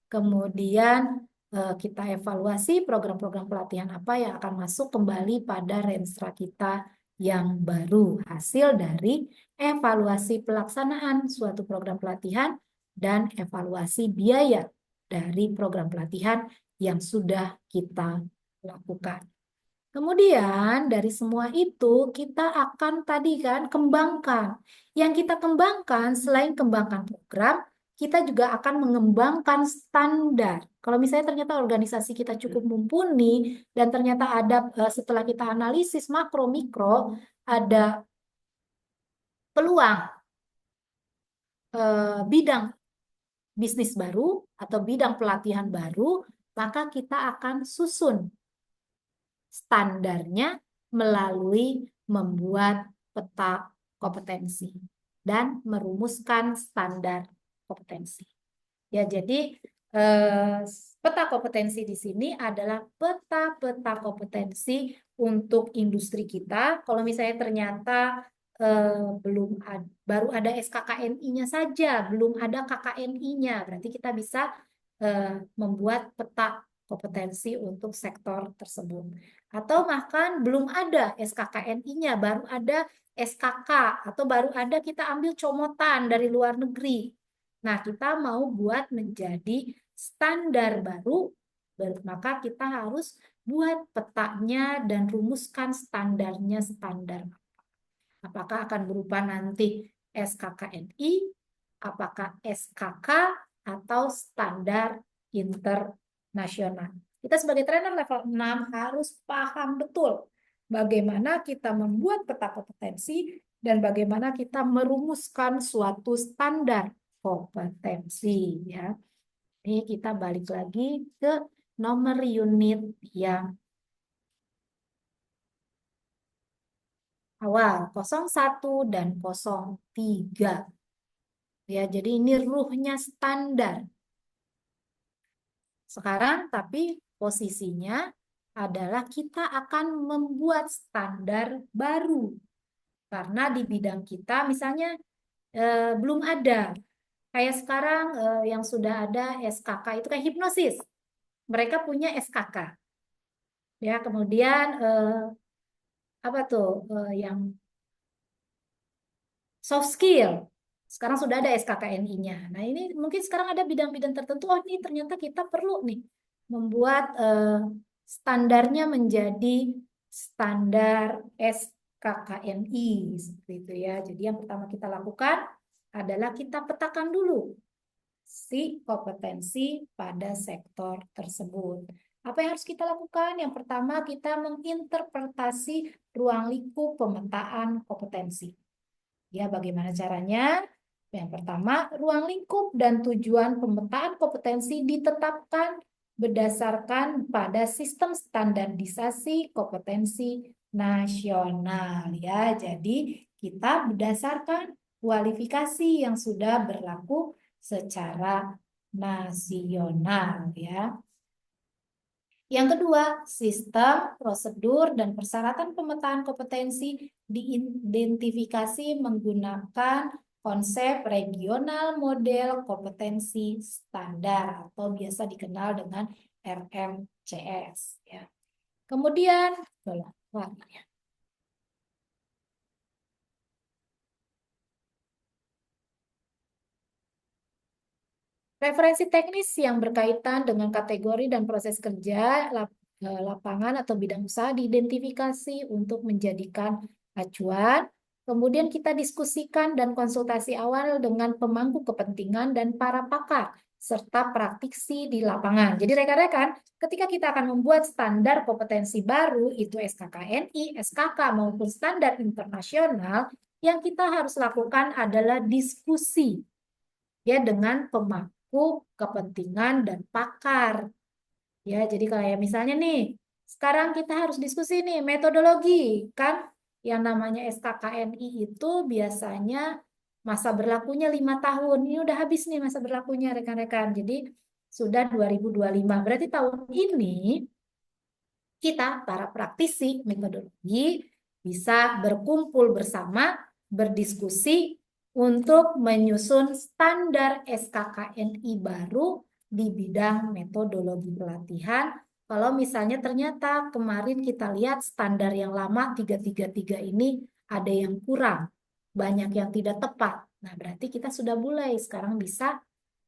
Kemudian kita evaluasi program-program pelatihan apa yang akan masuk kembali pada Renstra kita yang baru. Hasil dari evaluasi pelaksanaan suatu program pelatihan dan evaluasi biaya dari program pelatihan yang sudah kita lakukan. Kemudian dari semua itu kita akan tadi kan kembangkan. Yang kita kembangkan selain kembangkan program, kita juga akan mengembangkan standar. Kalau misalnya ternyata organisasi kita cukup mumpuni dan ternyata ada setelah kita analisis makro mikro ada peluang bidang bisnis baru atau bidang pelatihan baru, maka kita akan susun standarnya melalui membuat peta kompetensi dan merumuskan standar kompetensi. Ya, jadi peta kompetensi di sini adalah peta-peta kompetensi untuk industri kita. Kalau misalnya ternyata baru ada SKKNI-nya saja, belum ada KKNI-nya, berarti kita bisa membuat peta kompetensi untuk sektor tersebut. Atau bahkan belum ada SKKNI-nya, baru ada SKK, atau baru ada kita ambil comotan dari luar negeri. Nah, kita mau buat menjadi standar baru, maka kita harus buat petanya dan rumuskan standarnya standar. Apakah akan berupa nanti SKKNI, apakah SKK, atau standar internasional. Kita sebagai trainer level 6 harus paham betul bagaimana kita membuat peta kompetensi dan bagaimana kita merumuskan suatu standar kompetensi ya. Ini kita balik lagi ke nomor unit yang awal 01 dan 03. Ya, jadi ini ruhnya standar. Sekarang tapi posisinya adalah kita akan membuat standar baru. Karena di bidang kita misalnya belum ada. Kayak sekarang yang sudah ada SKK itu kayak hipnosis. Mereka punya SKK. Ya, kemudian apa tuh yang soft skill. Sekarang sudah ada SKKNI-nya. Nah, ini mungkin sekarang ada bidang-bidang tertentu. Oh, ini ternyata kita perlu nih membuat standarnya menjadi standar SKKNI seperti itu ya. Jadi yang pertama kita lakukan adalah kita petakan dulu si kompetensi pada sektor tersebut. Apa yang harus kita lakukan? Yang pertama kita menginterpretasi ruang lingkup pemetaan kompetensi. Ya, bagaimana caranya? Yang pertama, ruang lingkup dan tujuan pemetaan kompetensi ditetapkan berdasarkan pada sistem standarisasi kompetensi nasional ya. Jadi, kita berdasarkan kualifikasi yang sudah berlaku secara nasional ya. Yang kedua, sistem, prosedur, dan persyaratan pemetaan kompetensi diidentifikasi menggunakan konsep regional model kompetensi standar atau biasa dikenal dengan RMCS. Ya. Kemudian, referensi teknis yang berkaitan dengan kategori dan proses kerja lapangan atau bidang usaha diidentifikasi untuk menjadikan acuan. Kemudian kita diskusikan dan konsultasi awal dengan pemangku kepentingan dan para pakar serta praktisi di lapangan. Jadi rekan-rekan, ketika kita akan membuat standar kompetensi baru, itu SKKNI, SKK maupun standar internasional, yang kita harus lakukan adalah diskusi ya dengan pemangku kepentingan dan pakar. Ya, jadi kayak misalnya nih, sekarang kita harus diskusi nih metodologi, kan yang namanya SKKNI itu biasanya masa berlakunya 5 tahun. Ini udah habis nih masa berlakunya rekan-rekan. Jadi sudah 2025. Berarti tahun ini kita para praktisi metodologi bisa berkumpul bersama, berdiskusi untuk menyusun standar SKKNI baru di bidang metodologi pelatihan. Kalau misalnya ternyata kemarin kita lihat standar yang lama 333 ini ada yang kurang, banyak yang tidak tepat. Nah, berarti kita sudah mulai sekarang bisa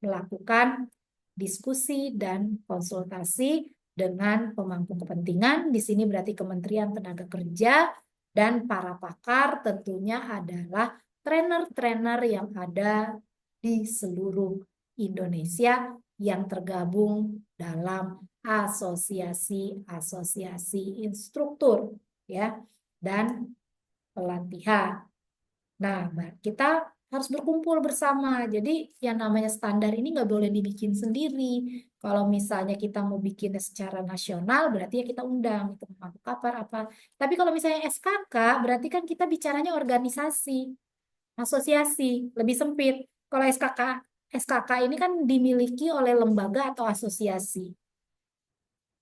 melakukan diskusi dan konsultasi dengan pemangku kepentingan. Di sini berarti Kementerian Tenaga Kerja dan para pakar tentunya adalah trainer-trainer yang ada di seluruh Indonesia yang tergabung dalam asosiasi-asosiasi instruktur ya dan pelatihan. Nah, kita harus berkumpul bersama. Jadi yang namanya standar ini nggak boleh dibikin sendiri. Kalau misalnya kita mau bikinnya secara nasional, berarti ya kita undang itu pemangku kapar apa. Tapi kalau misalnya SKK, berarti kan kita bicaranya organisasi, asosiasi, lebih sempit. Kalau SKK ini kan dimiliki oleh lembaga atau asosiasi.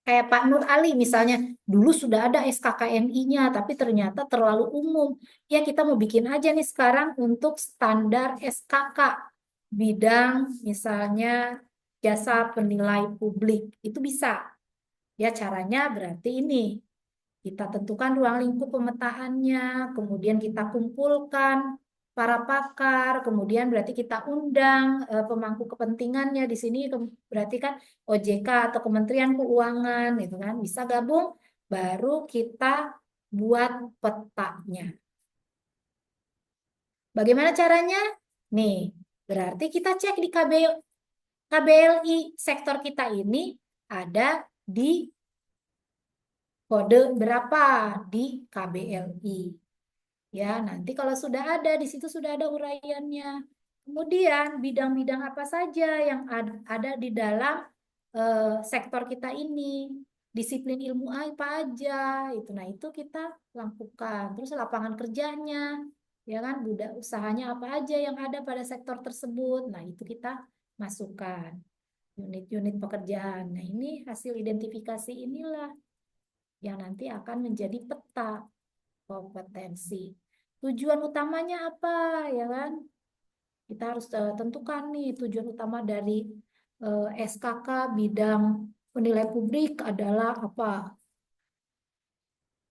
Kayak Pak Nur Ali misalnya, dulu sudah ada SKKNI-nya, tapi ternyata terlalu umum. Ya kita mau bikin aja nih sekarang untuk standar SKK. Bidang misalnya jasa penilai publik, itu bisa. Ya caranya berarti ini. Kita tentukan ruang lingkup pemetaannya, kemudian kita kumpulkan para pakar, kemudian berarti kita undang pemangku kepentingannya di sini berarti kan OJK atau Kementerian Keuangan gitu kan bisa gabung baru kita buat petanya. Bagaimana caranya? Nih, berarti kita cek di KBLI sektor kita ini ada di kode berapa di KBLI. Ya, nanti kalau sudah ada di situ sudah ada uraiannya. Kemudian bidang-bidang apa saja yang ada di dalam sektor kita ini, disiplin ilmu apa aja itu. Nah, itu kita lakukan. Terus lapangan kerjanya, ya kan, budak usahanya apa aja yang ada pada sektor tersebut. Nah, itu kita masukkan unit-unit pekerjaan. Nah, ini hasil identifikasi inilah yang nanti akan menjadi peta kompetensi. Tujuan utamanya apa, ya kan? Kita harus tentukan nih tujuan utama dari SKK bidang penilai publik adalah apa.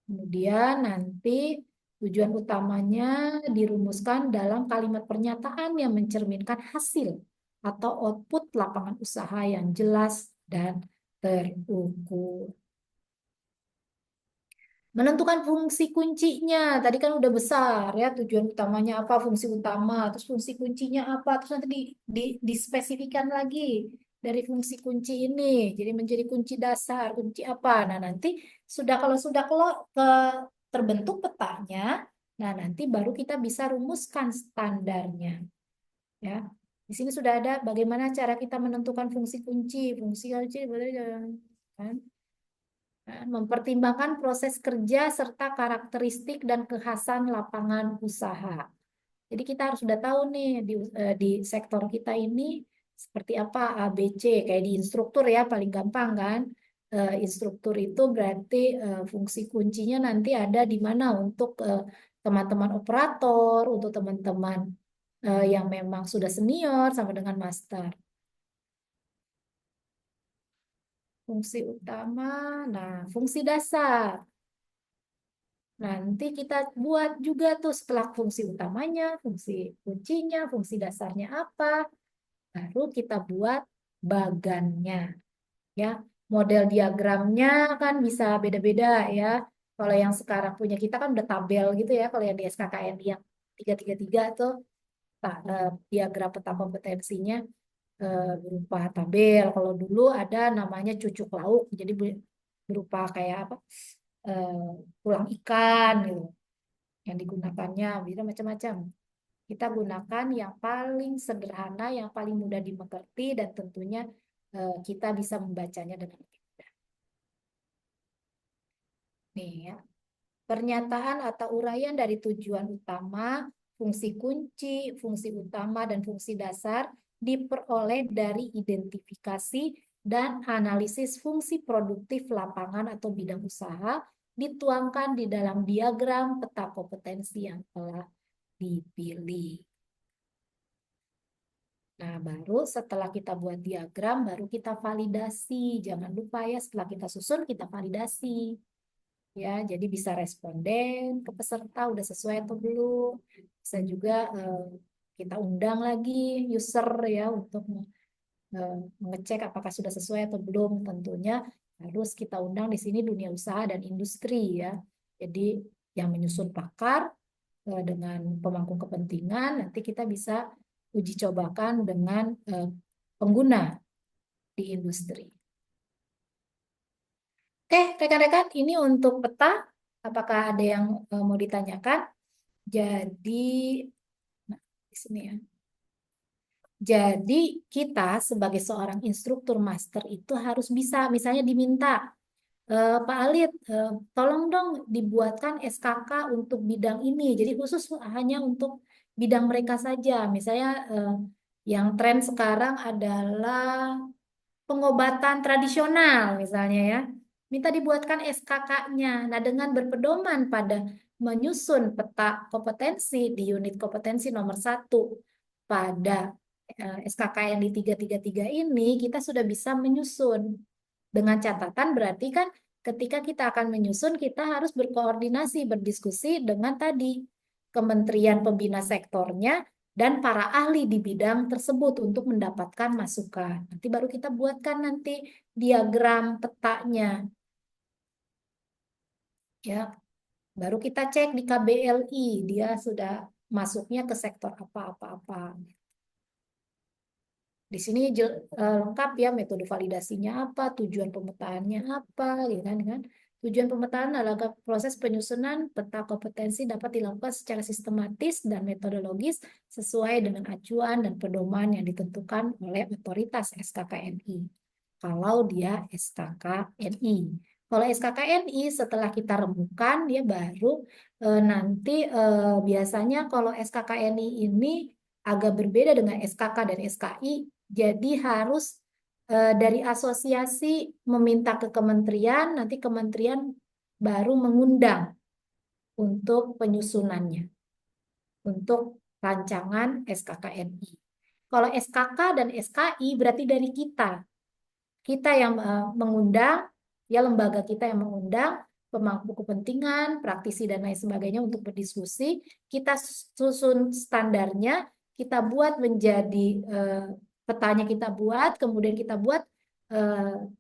Kemudian nanti tujuan utamanya dirumuskan dalam kalimat pernyataan yang mencerminkan hasil atau output lapangan usaha yang jelas dan terukur. Menentukan fungsi kuncinya, tadi kan udah besar ya, tujuan utamanya apa, fungsi utama, terus fungsi kuncinya apa, terus nanti dispesifikan lagi dari fungsi kunci ini, jadi menjadi kunci dasar, kunci apa. Nah nanti kalau sudah terbentuk petanya, nah nanti baru kita bisa rumuskan standarnya. Ya, di sini sudah ada bagaimana cara kita menentukan fungsi kunci, kan? Mempertimbangkan proses kerja serta karakteristik dan kekhasan lapangan usaha. Jadi kita harus sudah tahu nih di sektor kita ini seperti apa A, B, C, kayak di instruktur ya paling gampang kan. Instruktur itu berarti fungsi kuncinya nanti ada di mana untuk teman-teman operator, untuk teman-teman yang memang sudah senior sama dengan master. Fungsi utama, nah fungsi dasar. Nanti kita buat juga tuh setelah fungsi utamanya, fungsi kuncinya, fungsi dasarnya apa, baru kita buat bagannya. Ya, model diagramnya kan bisa beda-beda ya. Kalau yang sekarang punya kita kan udah tabel gitu ya. Kalau yang di SKKN yang 333 tuh diagram peta kompetensinya berupa tabel. Kalau dulu ada namanya cucuk lauk, jadi berupa kayak apa? Tulang ikan gitu. Yang digunakannya bisa macam-macam. Kita gunakan yang paling sederhana, yang paling mudah dimengerti, dan tentunya kita bisa membacanya dengan lebih mudah. Nih ya, pernyataan atau uraian dari tujuan utama, fungsi kunci, fungsi utama, dan fungsi dasar diperoleh dari identifikasi dan analisis fungsi produktif lapangan atau bidang usaha dituangkan di dalam diagram peta kompetensi yang telah dipilih. Nah, baru setelah kita buat diagram, baru kita validasi. Jangan lupa ya, setelah kita susun, kita validasi. Ya, jadi bisa responden ke peserta udah sesuai atau belum. Bisa juga kita undang lagi user ya untuk mengecek apakah sudah sesuai atau belum. Tentunya harus kita undang di sini dunia usaha dan industri ya. Jadi yang menyusun pakar dengan pemangku kepentingan, nanti kita bisa uji cobakan dengan pengguna di industri. Oke, rekan-rekan, ini untuk peta. Apakah ada yang mau ditanyakan? Jadi, nah, di sini ya. Jadi kita sebagai seorang instruktur master itu harus bisa, misalnya diminta, Pak Alit, tolong dong dibuatkan SKK untuk bidang ini. Jadi khusus hanya untuk bidang mereka saja. Misalnya yang tren sekarang adalah pengobatan tradisional misalnya ya. Minta dibuatkan SKK-nya. Nah, dengan berpedoman pada menyusun peta kompetensi di unit kompetensi nomor 1 pada SKK yang di 333 ini, kita sudah bisa menyusun. Dengan catatan berarti kan ketika kita akan menyusun, kita harus berkoordinasi, berdiskusi dengan tadi kementerian pembina sektornya dan para ahli di bidang tersebut untuk mendapatkan masukan. Nanti baru kita buatkan nanti diagram petanya. Ya, baru kita cek di KBLI, dia sudah masuknya ke sektor apa-apa-apa. Di sini lengkap ya metode validasinya apa, tujuan pemetaannya apa, gitu kan. Tujuan pemetaan adalah proses penyusunan peta kompetensi dapat dilakukan secara sistematis dan metodologis sesuai dengan acuan dan pedoman yang ditentukan oleh otoritas SKKNI. Kalau dia SKKNI. Kalau SKKNI setelah kita rembukan dia baru nanti biasanya kalau SKKNI ini agak berbeda dengan SKK dan SKI. Jadi harus dari asosiasi meminta ke kementerian, nanti kementerian baru mengundang untuk penyusunannya, untuk rancangan SKKNI. Kalau SKK dan SKI berarti dari kita yang mengundang, ya lembaga kita yang mengundang pemangku kepentingan, praktisi dan lain sebagainya untuk berdiskusi. Kita susun standarnya, kita buat menjadi petanya kita buat, kemudian kita buat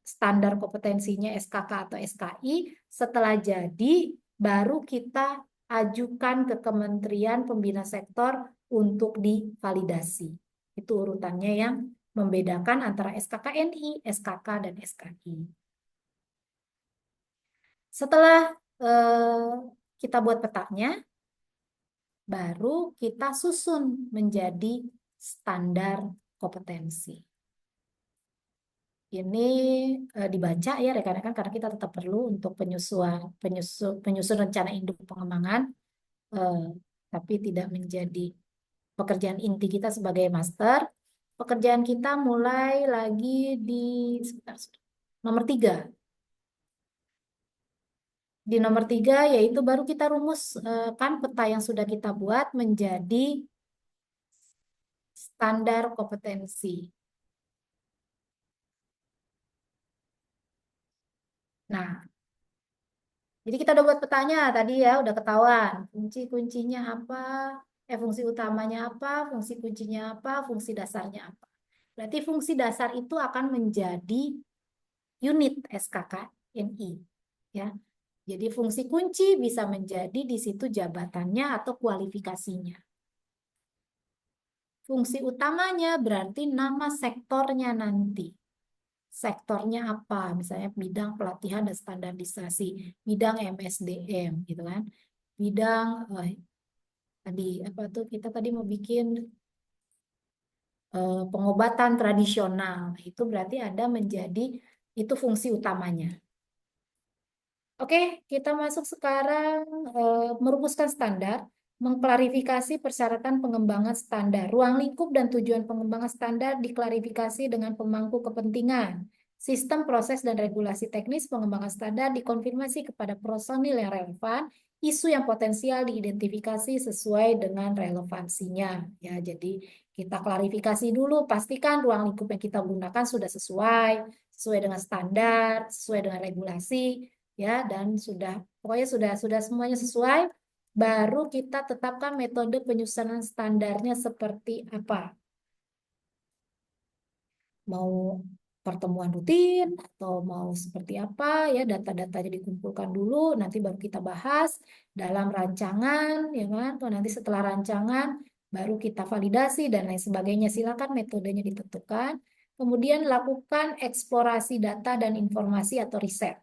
standar kompetensinya SKK atau SKI. Setelah jadi, baru kita ajukan ke Kementerian Pembina Sektor untuk divalidasi. Itu urutannya yang membedakan antara SKKNI, SKK, dan SKI. Setelah kita buat petanya, baru kita susun menjadi standar kompetensi. Ini dibaca ya rekan-rekan karena kita tetap perlu untuk penyusun rencana induk pengembangan, tapi tidak menjadi pekerjaan inti kita sebagai master. Pekerjaan kita mulai lagi di nomor 3. Di nomor 3 yaitu baru kita rumuskan peta yang sudah kita buat menjadi standar kompetensi. Nah, jadi kita udah buat petanya tadi ya, udah ketahuan. Kunci-kuncinya apa, fungsi utamanya apa, fungsi kuncinya apa, fungsi dasarnya apa. Berarti fungsi dasar itu akan menjadi unit SKKNI. Ya. Jadi fungsi kunci bisa menjadi di situ jabatannya atau kualifikasinya. Fungsi utamanya berarti nama sektornya nanti. Sektornya apa? Misalnya bidang pelatihan dan standarisasi, bidang MSDM, gitu kan? Bidang tadi apa tuh kita tadi mau bikin pengobatan tradisional. Itu berarti ada menjadi itu fungsi utamanya. Oke, kita masuk sekarang merumuskan standar, mengklarifikasi persyaratan pengembangan standar. Ruang lingkup dan tujuan pengembangan standar diklarifikasi dengan pemangku kepentingan. Sistem, proses, dan regulasi teknis pengembangan standar dikonfirmasi kepada personil yang relevan, isu yang potensial diidentifikasi sesuai dengan relevansinya. Ya, jadi kita klarifikasi dulu, pastikan ruang lingkup yang kita gunakan sudah sesuai dengan standar, sesuai dengan regulasi, ya, dan pokoknya sudah semuanya sesuai, baru kita tetapkan metode penyusunan standarnya seperti apa. Mau pertemuan rutin atau mau seperti apa, ya, data-datanya dikumpulkan dulu, nanti baru kita bahas dalam rancangan, ya kan. Kalau nanti setelah rancangan baru kita validasi dan lain sebagainya. Silakan metodenya ditentukan. Kemudian lakukan eksplorasi data dan informasi atau riset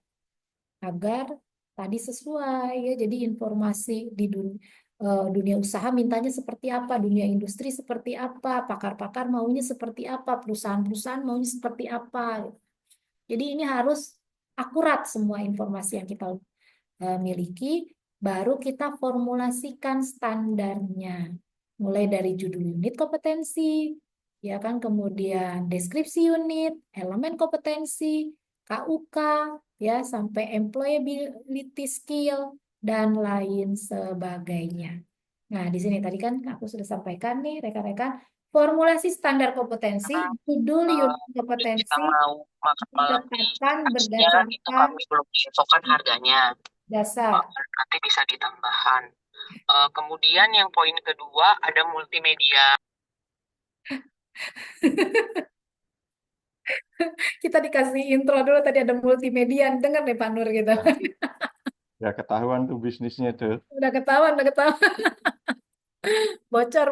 agar tadi sesuai, ya. Jadi informasi di dunia usaha mintanya seperti apa, dunia industri seperti apa, pakar-pakar maunya seperti apa, perusahaan-perusahaan maunya seperti apa. Jadi ini harus akurat semua informasi yang kita miliki, baru kita formulasikan standarnya. Mulai dari judul unit kompetensi, ya kan, kemudian deskripsi unit, elemen kompetensi, KUK, ya, sampai employability skill, dan lain sebagainya. Nah, di sini tadi kan aku sudah sampaikan nih, rekan-rekan, formulasi standar kompetensi, judul unit Kita kompetensi mau makan malam di ditetapkan Asia itu berdasarkan kami belum infokan harganya. dasar. Nanti bisa ditambahkan. Kemudian yang poin kedua ada multimedia. Kita dikasih intro dulu, tadi ada multimedia, dengar deh Pak Nur gitu. Ya ketahuan tuh bisnisnya tuh. Udah ketahuan. Bocor.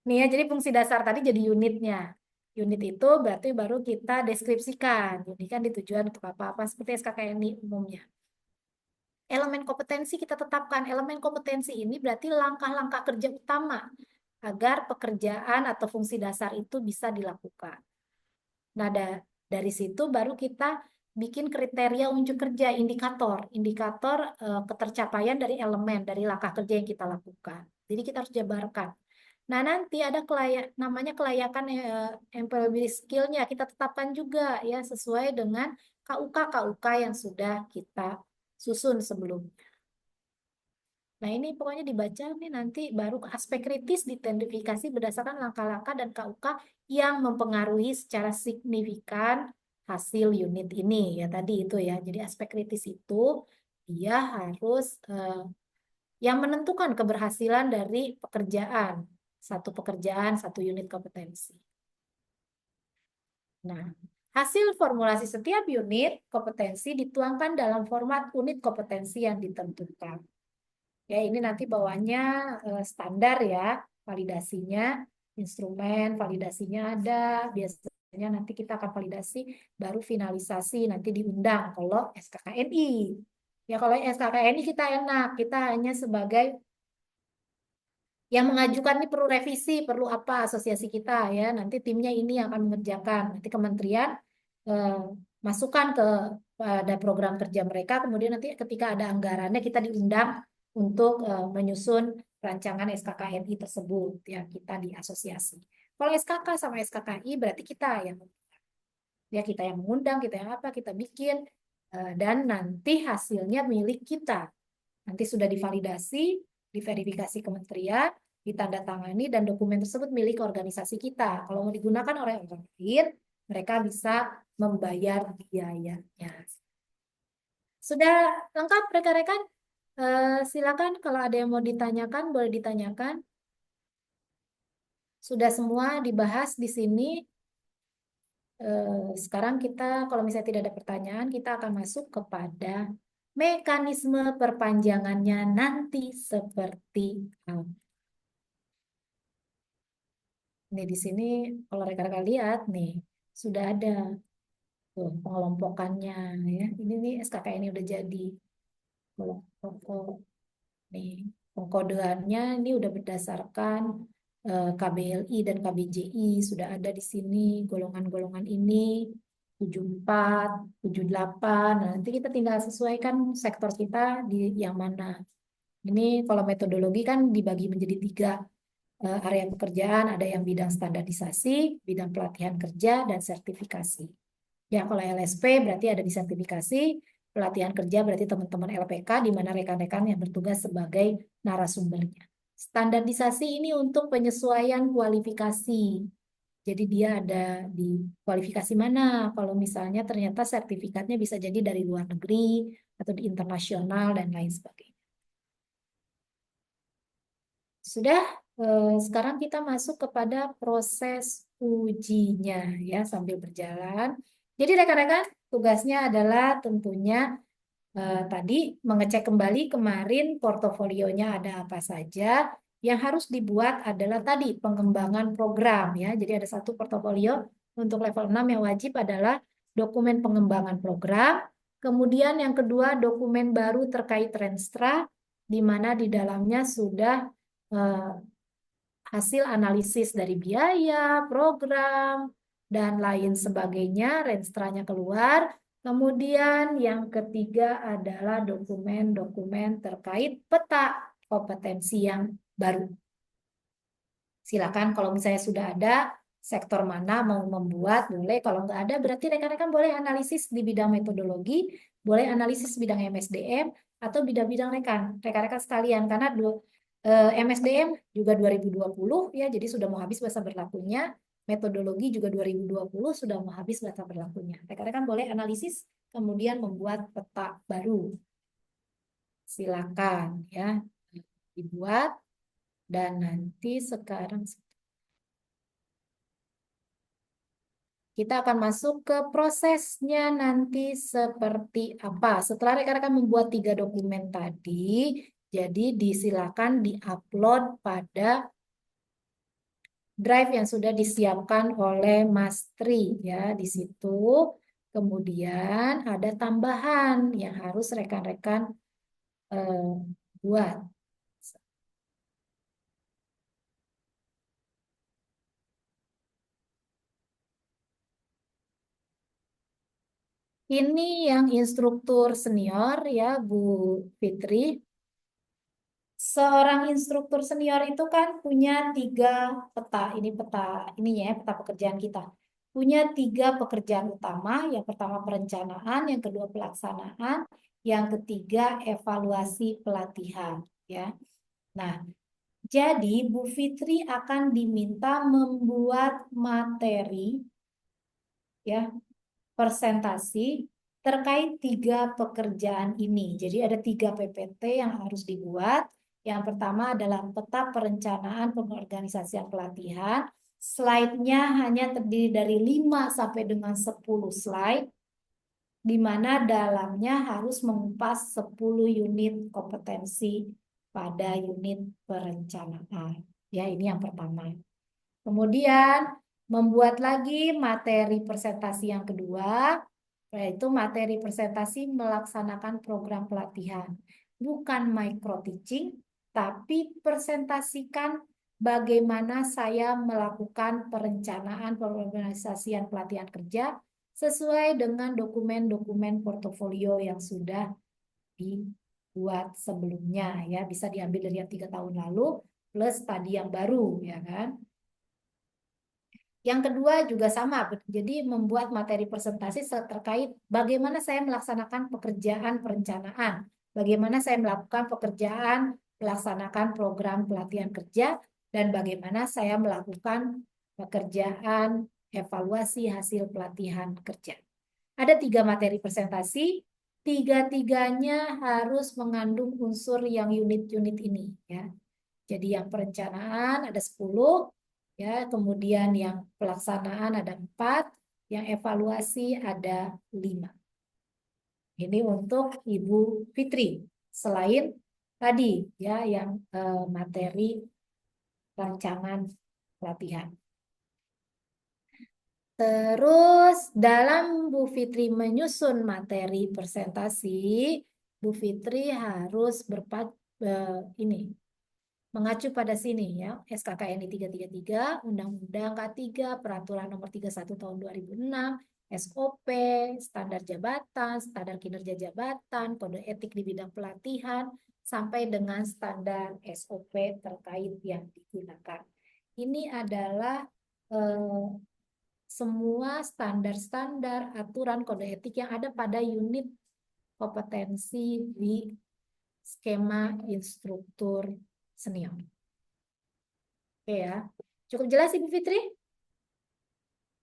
Nih ya, jadi fungsi dasar tadi jadi unitnya. Unit itu berarti baru kita deskripsikan. Jadi kan ditujuan untuk apa-apa seperti SKKNI umumnya. Elemen kompetensi kita tetapkan. Elemen kompetensi ini berarti langkah-langkah kerja utama agar pekerjaan atau fungsi dasar itu bisa dilakukan. Nah, dari situ baru kita bikin kriteria unjuk kerja, indikator ketercapaian dari elemen, dari langkah kerja yang kita lakukan. Jadi kita harus jabarkan. Nah, nanti ada namanya kelayakan employability skill-nya kita tetapkan juga ya sesuai dengan KUK yang sudah kita susun sebelumnya. Nah, ini pokoknya dibaca nih nanti baru aspek kritis diidentifikasi berdasarkan langkah-langkah dan KUK yang mempengaruhi secara signifikan hasil unit ini ya tadi itu ya. Jadi aspek kritis itu dia harus yang menentukan keberhasilan dari pekerjaan, satu unit kompetensi. Nah, hasil formulasi setiap unit kompetensi dituangkan dalam format unit kompetensi yang ditentukan. Ya, ini nanti bawahnya standar ya, validasinya, instrumen validasinya ada, biasanya nanti kita akan validasi, baru finalisasi, nanti diundang kalau SKKNI. Ya, kalau SKKNI kita enak, kita hanya sebagai yang mengajukan ini perlu revisi, perlu apa asosiasi kita ya, nanti timnya ini yang akan mengerjakan, nanti kementerian masukkan pada program kerja mereka, kemudian nanti ketika ada anggarannya kita diundang untuk menyusun rancangan SKKNI tersebut ya kita di asosiasi. Kalau SKK sama SKKI berarti kita yang mengundang, kita yang apa, kita bikin dan nanti hasilnya milik kita. Nanti sudah divalidasi, diverifikasi kementerian, ditandatangani dan dokumen tersebut milik organisasi kita. Kalau mau digunakan oleh orang lain, mereka bisa membayar biayanya. Sudah lengkap rekan-rekan? Silakan kalau ada yang mau ditanyakan, boleh ditanyakan. Sudah semua dibahas di sini. Sekarang kita, kalau misalnya tidak ada pertanyaan, kita akan masuk kepada mekanisme perpanjangannya nanti seperti apa. Nih di sini, kalau rekan-rekan lihat nih, sudah ada tuh pengelompokannya ya. Ini nih SKK ini udah jadi. Kelompok nih pengkodeannya ini udah berdasarkan KBLI dan KBJI sudah ada di sini golongan-golongan ini 74, 78. Nah, nanti kita tinggal sesuaikan sektor kita di yang mana. Ini kalau metodologi kan dibagi menjadi 3 area pekerjaan, ada yang bidang standarisasi, bidang pelatihan kerja, dan sertifikasi. Ya, kalau LSP berarti ada di sertifikasi, pelatihan kerja berarti teman-teman LPK di mana rekan-rekan yang bertugas sebagai narasumbernya. Standarisasi ini untuk penyesuaian kualifikasi. Jadi dia ada di kualifikasi mana? Kalau misalnya ternyata sertifikatnya bisa jadi dari luar negeri atau di internasional dan lain sebagainya. Sudah, sekarang kita masuk kepada proses ujinya ya sambil berjalan. Jadi rekan-rekan tugasnya adalah tentunya tadi mengecek kembali kemarin portofolionya ada apa saja. Yang harus dibuat adalah tadi pengembangan program ya. Jadi ada satu portofolio untuk level 6 yang wajib adalah dokumen pengembangan program. Kemudian yang kedua dokumen baru terkait Renstra di mana di dalamnya sudah hasil analisis dari biaya, program, dan lain sebagainya, Renstranya keluar. Kemudian yang ketiga adalah dokumen-dokumen terkait peta kompetensi yang baru. Silakan kalau misalnya sudah ada, sektor mana mau membuat, boleh. Kalau nggak ada, berarti rekan-rekan boleh analisis di bidang metodologi, boleh analisis bidang MSDM, atau bidang-bidang rekan-rekan sekalian. Karena MSDM juga 2020 ya, jadi sudah mau habis masa berlakunya. Metodologi juga 2020 sudah mau habis masa berlakunya. Rekan-rekan boleh analisis, kemudian membuat peta baru. Silakan ya, dibuat. Dan nanti sekarang kita akan masuk ke prosesnya nanti seperti apa. Setelah rekan-rekan membuat 3 dokumen tadi, jadi disilakan diupload pada drive yang sudah disiapkan oleh Mas Tri ya di situ. Kemudian ada tambahan yang harus rekan-rekan buat. Ini yang instruktur senior ya Bu Fitri. Seorang instruktur senior itu kan punya 3 peta. Ini peta ininya ya, peta pekerjaan kita. Punya 3 pekerjaan utama. Yang pertama perencanaan, yang kedua pelaksanaan, yang ketiga evaluasi pelatihan ya. Nah, jadi Bu Fitri akan diminta membuat materi ya, presentasi terkait 3 pekerjaan ini. Jadi ada 3 PPT yang harus dibuat. Yang pertama adalah peta perencanaan pengorganisasian pelatihan. Slide-nya hanya terdiri dari 5 sampai dengan 10 slide, di mana dalamnya harus mengupas 10 unit kompetensi pada unit perencanaan. Ya, ini yang pertama. Kemudian membuat lagi materi presentasi yang kedua, yaitu materi presentasi melaksanakan program pelatihan. Bukan micro teaching, tapi presentasikan bagaimana saya melakukan perencanaan pengorganisasian pelatihan kerja sesuai dengan dokumen-dokumen portofolio yang sudah dibuat sebelumnya ya, bisa diambil dari yang 3 tahun lalu plus tadi yang baru ya kan. Yang kedua juga sama, jadi membuat materi presentasi terkait bagaimana saya melaksanakan pekerjaan perencanaan, bagaimana saya melakukan pekerjaan melaksanakan program pelatihan kerja, dan bagaimana saya melakukan pekerjaan evaluasi hasil pelatihan kerja. Ada 3 materi presentasi, 3-tiganya harus mengandung unsur yang unit-unit ini ya. Jadi yang perencanaan ada 10, ya, kemudian yang pelaksanaan ada 4, yang evaluasi ada 5. Ini untuk Ibu Fitri. Selain tadi ya yang materi rancangan pelatihan. Terus dalam Bu Fitri menyusun materi presentasi, Bu Fitri harus mengacu pada sini ya, SKKNI 333, Undang-Undang K3, Peraturan Nomor 31 Tahun 2006, SOP, Standar Jabatan, Standar Kinerja Jabatan, Kode Etik di bidang pelatihan, sampai dengan standar SOP terkait yang digunakan. Ini adalah semua standar-standar aturan kode etik yang ada pada unit kompetensi di skema instruktur senior. Oke ya, cukup jelas Ibu Fitri?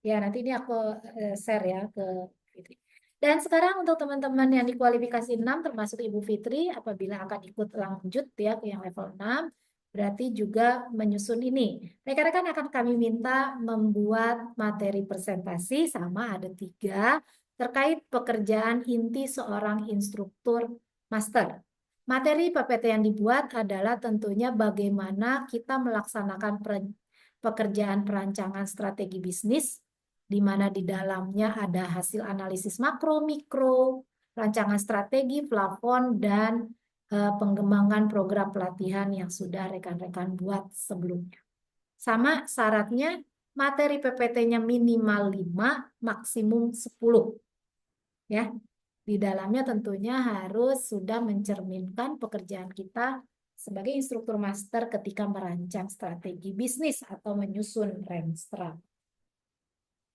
Ya, nanti ini aku share ya ke Fitri. Dan sekarang untuk teman-teman yang di kualifikasi 6 termasuk Ibu Fitri, apabila akan ikut lanjut ya ke yang level 6, berarti juga menyusun ini. Rekan-rekan akan kami minta membuat materi presentasi sama ada 3 terkait pekerjaan inti seorang instruktur master. Materi PPT yang dibuat adalah tentunya bagaimana kita melaksanakan pekerjaan perancangan strategi bisnis, di mana di dalamnya ada hasil analisis makro, mikro, rancangan strategi, plafon, dan pengembangan program pelatihan yang sudah rekan-rekan buat sebelumnya. Sama syaratnya, materi PPT-nya minimal 5, maksimum 10. Ya. Di dalamnya tentunya harus sudah mencerminkan pekerjaan kita sebagai instruktur master ketika merancang strategi bisnis atau menyusun Renstra.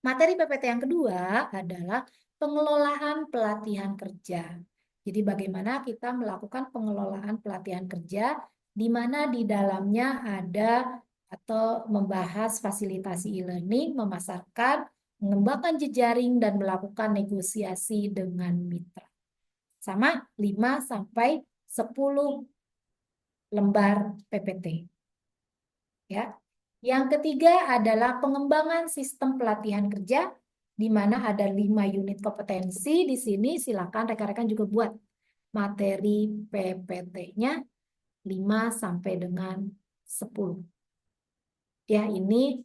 Materi PPT yang kedua adalah pengelolaan pelatihan kerja. Jadi bagaimana kita melakukan pengelolaan pelatihan kerja di mana di dalamnya ada atau membahas fasilitasi e-learning, memasarkan, mengembangkan jejaring, dan melakukan negosiasi dengan mitra. Sama 5 sampai 10 lembar PPT. Ya. Yang ketiga adalah pengembangan sistem pelatihan kerja, di mana ada 5 unit kompetensi. Di sini silakan rekan-rekan juga buat materi PPT-nya 5 sampai dengan 10. Ya, ini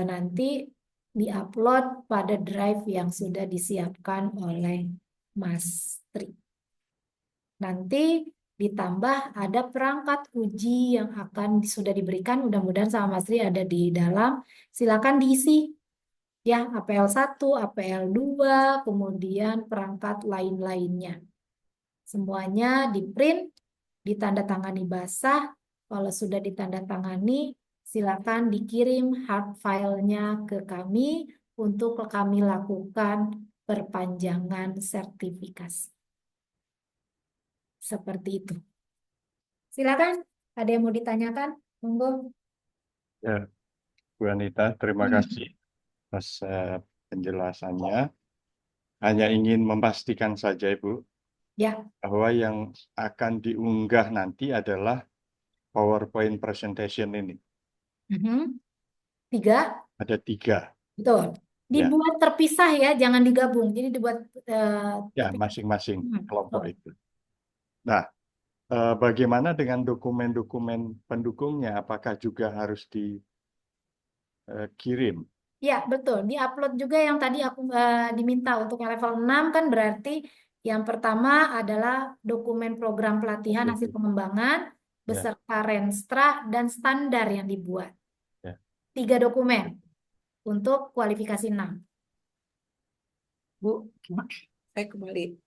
nanti diupload pada drive yang sudah disiapkan oleh Mas Tri. Nanti ditambah ada perangkat uji yang akan sudah diberikan, mudah-mudahan sama Mas Tri ada di dalam. Silakan diisi ya, APL 1, APL 2, kemudian perangkat lain-lainnya. Semuanya di print, ditandatangani basah. Kalau sudah ditandatangani, silakan dikirim hard file-nya ke kami untuk kami lakukan perpanjangan sertifikasi. Seperti itu. Silakan, ada yang mau ditanyakan? Monggo. Ya, Bu Anita, terima kasih atas penjelasannya. Hanya ingin memastikan saja, Ibu, Ya. bahwa yang akan diunggah nanti adalah PowerPoint presentation ini. 3, Ada 3. betul. Ya, Dibuat terpisah ya, jangan digabung. Jadi dibuat ya masing-masing kelompok betul. itu. Nah, bagaimana dengan dokumen-dokumen pendukungnya? Apakah juga harus dikirim? Ya, betul. Di-upload juga yang tadi aku diminta untuk yang level 6 kan berarti yang pertama adalah dokumen program pelatihan hasil pengembangan beserta Renstra dan standar yang dibuat. Ya. 3 dokumen untuk kualifikasi 6. Bu, saya kembali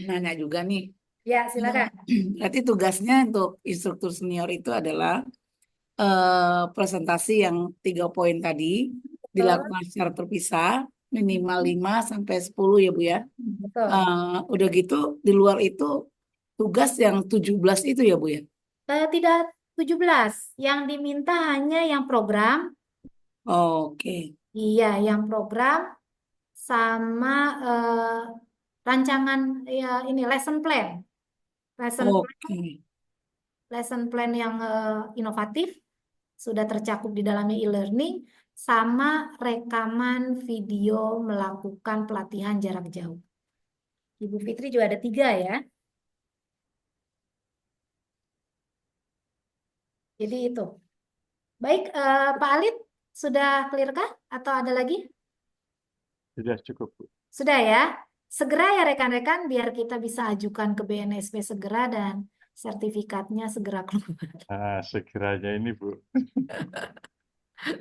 nanya juga nih. Ya, silakan. Berarti tugasnya untuk instruktur senior itu adalah presentasi yang 3 poin tadi dilakukan secara terpisah minimal 5 sampai 10 ya Bu ya. Betul. Udah gitu di luar itu tugas yang 17 itu ya Bu ya. Tidak 17. Yang diminta hanya yang program. Oke. Iya, yang program sama rancangan ya ini lesson plan. Lesson plan yang inovatif sudah tercakup di dalamnya e-learning sama rekaman video melakukan pelatihan jarak jauh. Ibu Fitri juga ada 3 ya. Jadi itu. Baik, Pak Alit sudah clear kah? Atau ada lagi? Sudah cukup, Bu. Sudah ya. Segera ya rekan-rekan biar kita bisa ajukan ke BNSP segera dan sertifikatnya segera keluar. Nah, segera ini, Bu.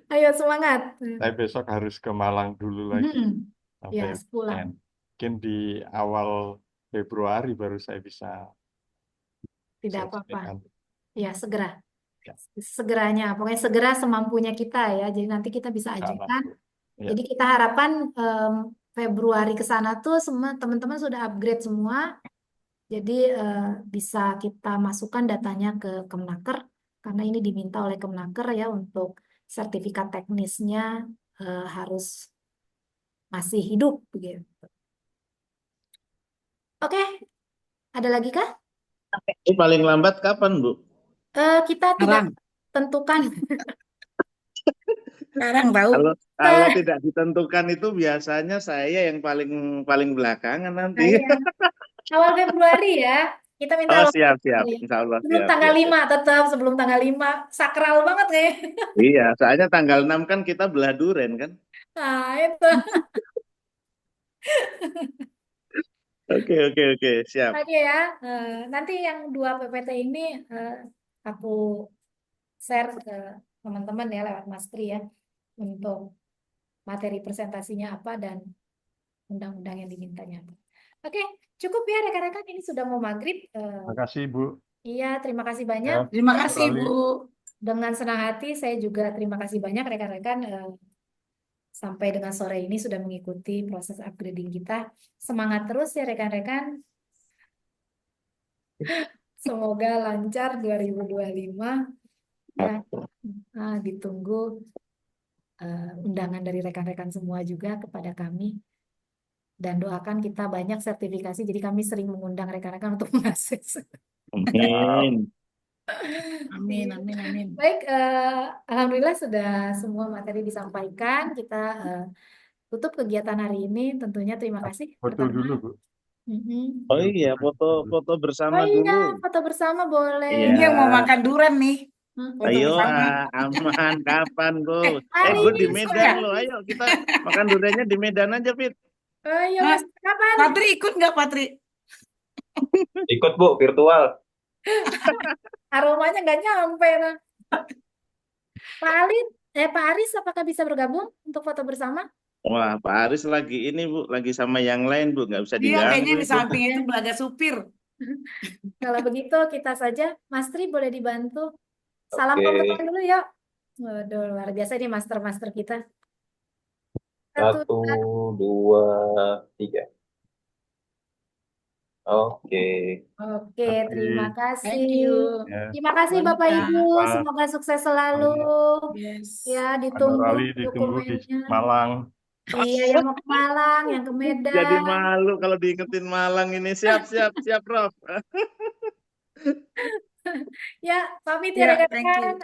Ayo semangat. Saya besok harus ke Malang dulu lagi. Ya, Sampai sepulang. mungkin di awal Februari baru saya bisa Tidak apa-apa. selesaikan. Ya, segera. Ya. Segeranya, pokoknya segera semampunya kita ya. Jadi nanti kita bisa Salah, ajukan. Bu. Ya. Jadi kita harapkan Februari ke sana tuh semua teman-teman sudah upgrade semua. Jadi bisa kita masukkan datanya ke Kemnaker karena ini diminta oleh Kemnaker ya untuk sertifikat teknisnya harus masih hidup begitu. Oke, ada lagi kah? Ini paling lambat kapan, Bu? Kita tidak tentukan. Sekarang tahu. Kalau tidak ditentukan itu biasanya saya yang paling belakangan nanti. Awal Februari ya. Kita minta siap. Insya Allah sebelum siap. tanggal 5 tetap sebelum tanggal 5. Sakral banget ya. Iya, soalnya tanggal 6 kan kita belah duren kan. Nah, itu. Oke, siap. Oke ya. Nanti yang 2 PPT ini aku share ke teman-teman ya lewat Mas Tri ya untuk materi presentasinya apa dan undang-undang yang dimintanya apa. Oke, cukup ya rekan-rekan, ini sudah mau maghrib. Terima kasih, Bu. Iya, terima kasih banyak. Ya, Terima kasih Bu. Dengan senang hati saya juga terima kasih banyak rekan-rekan sampai dengan sore ini sudah mengikuti proses upgrading kita. Semangat terus ya rekan-rekan. Semoga lancar 2025. Ya, ditunggu undangan dari rekan-rekan semua juga kepada kami. Dan doakan kita banyak sertifikasi, jadi kami sering mengundang rekan-rekan untuk mengakses. Amin. Baik, alhamdulillah sudah semua materi disampaikan. Kita tutup kegiatan hari ini. Tentunya terima kasih. Foto dulu, Bu. Oh iya, foto bersama Oh iya, dulu. foto bersama boleh. Iya. Ini yang mau makan durian nih. Foto Ayo, bersama. aman. Kapan, Bu? Hari Gue di ini Besok Medan ya? loh. Ayo kita makan duriannya di Medan aja, Fit. Ayo Hah? Mas, kapan? Patri ikut nggak, Patri? Ikut Bu, virtual. Aromanya nggak nyampe. Nah. Pak Aris, apakah bisa bergabung untuk foto bersama? Wah, Pak Aris lagi ini, Bu. Lagi sama yang lain, Bu. Nggak bisa Dia kayaknya diganggu di itu. sampingnya itu belaga supir. Kalau begitu kita saja, Mas Tri boleh dibantu. Salam Oke. kompeten dulu yuk. Waduh, luar biasa ini master-master kita. Satu, 1, 2, 3. Oke. Oke, terima kasih. Thank you. Ya, Terima kasih Wanita. Bapak Ibu, Pak semoga sukses selalu. Yes. Ya, Pak ditunggu Nurali ditunggu di dokumennya. Malang. Iya, yang mau ke Malang, yang ke Medan. Jadi malu kalau diingetin Malang ini. Siap, Prof. Ya, pamit ya Ya, thank you. rekan-rekan.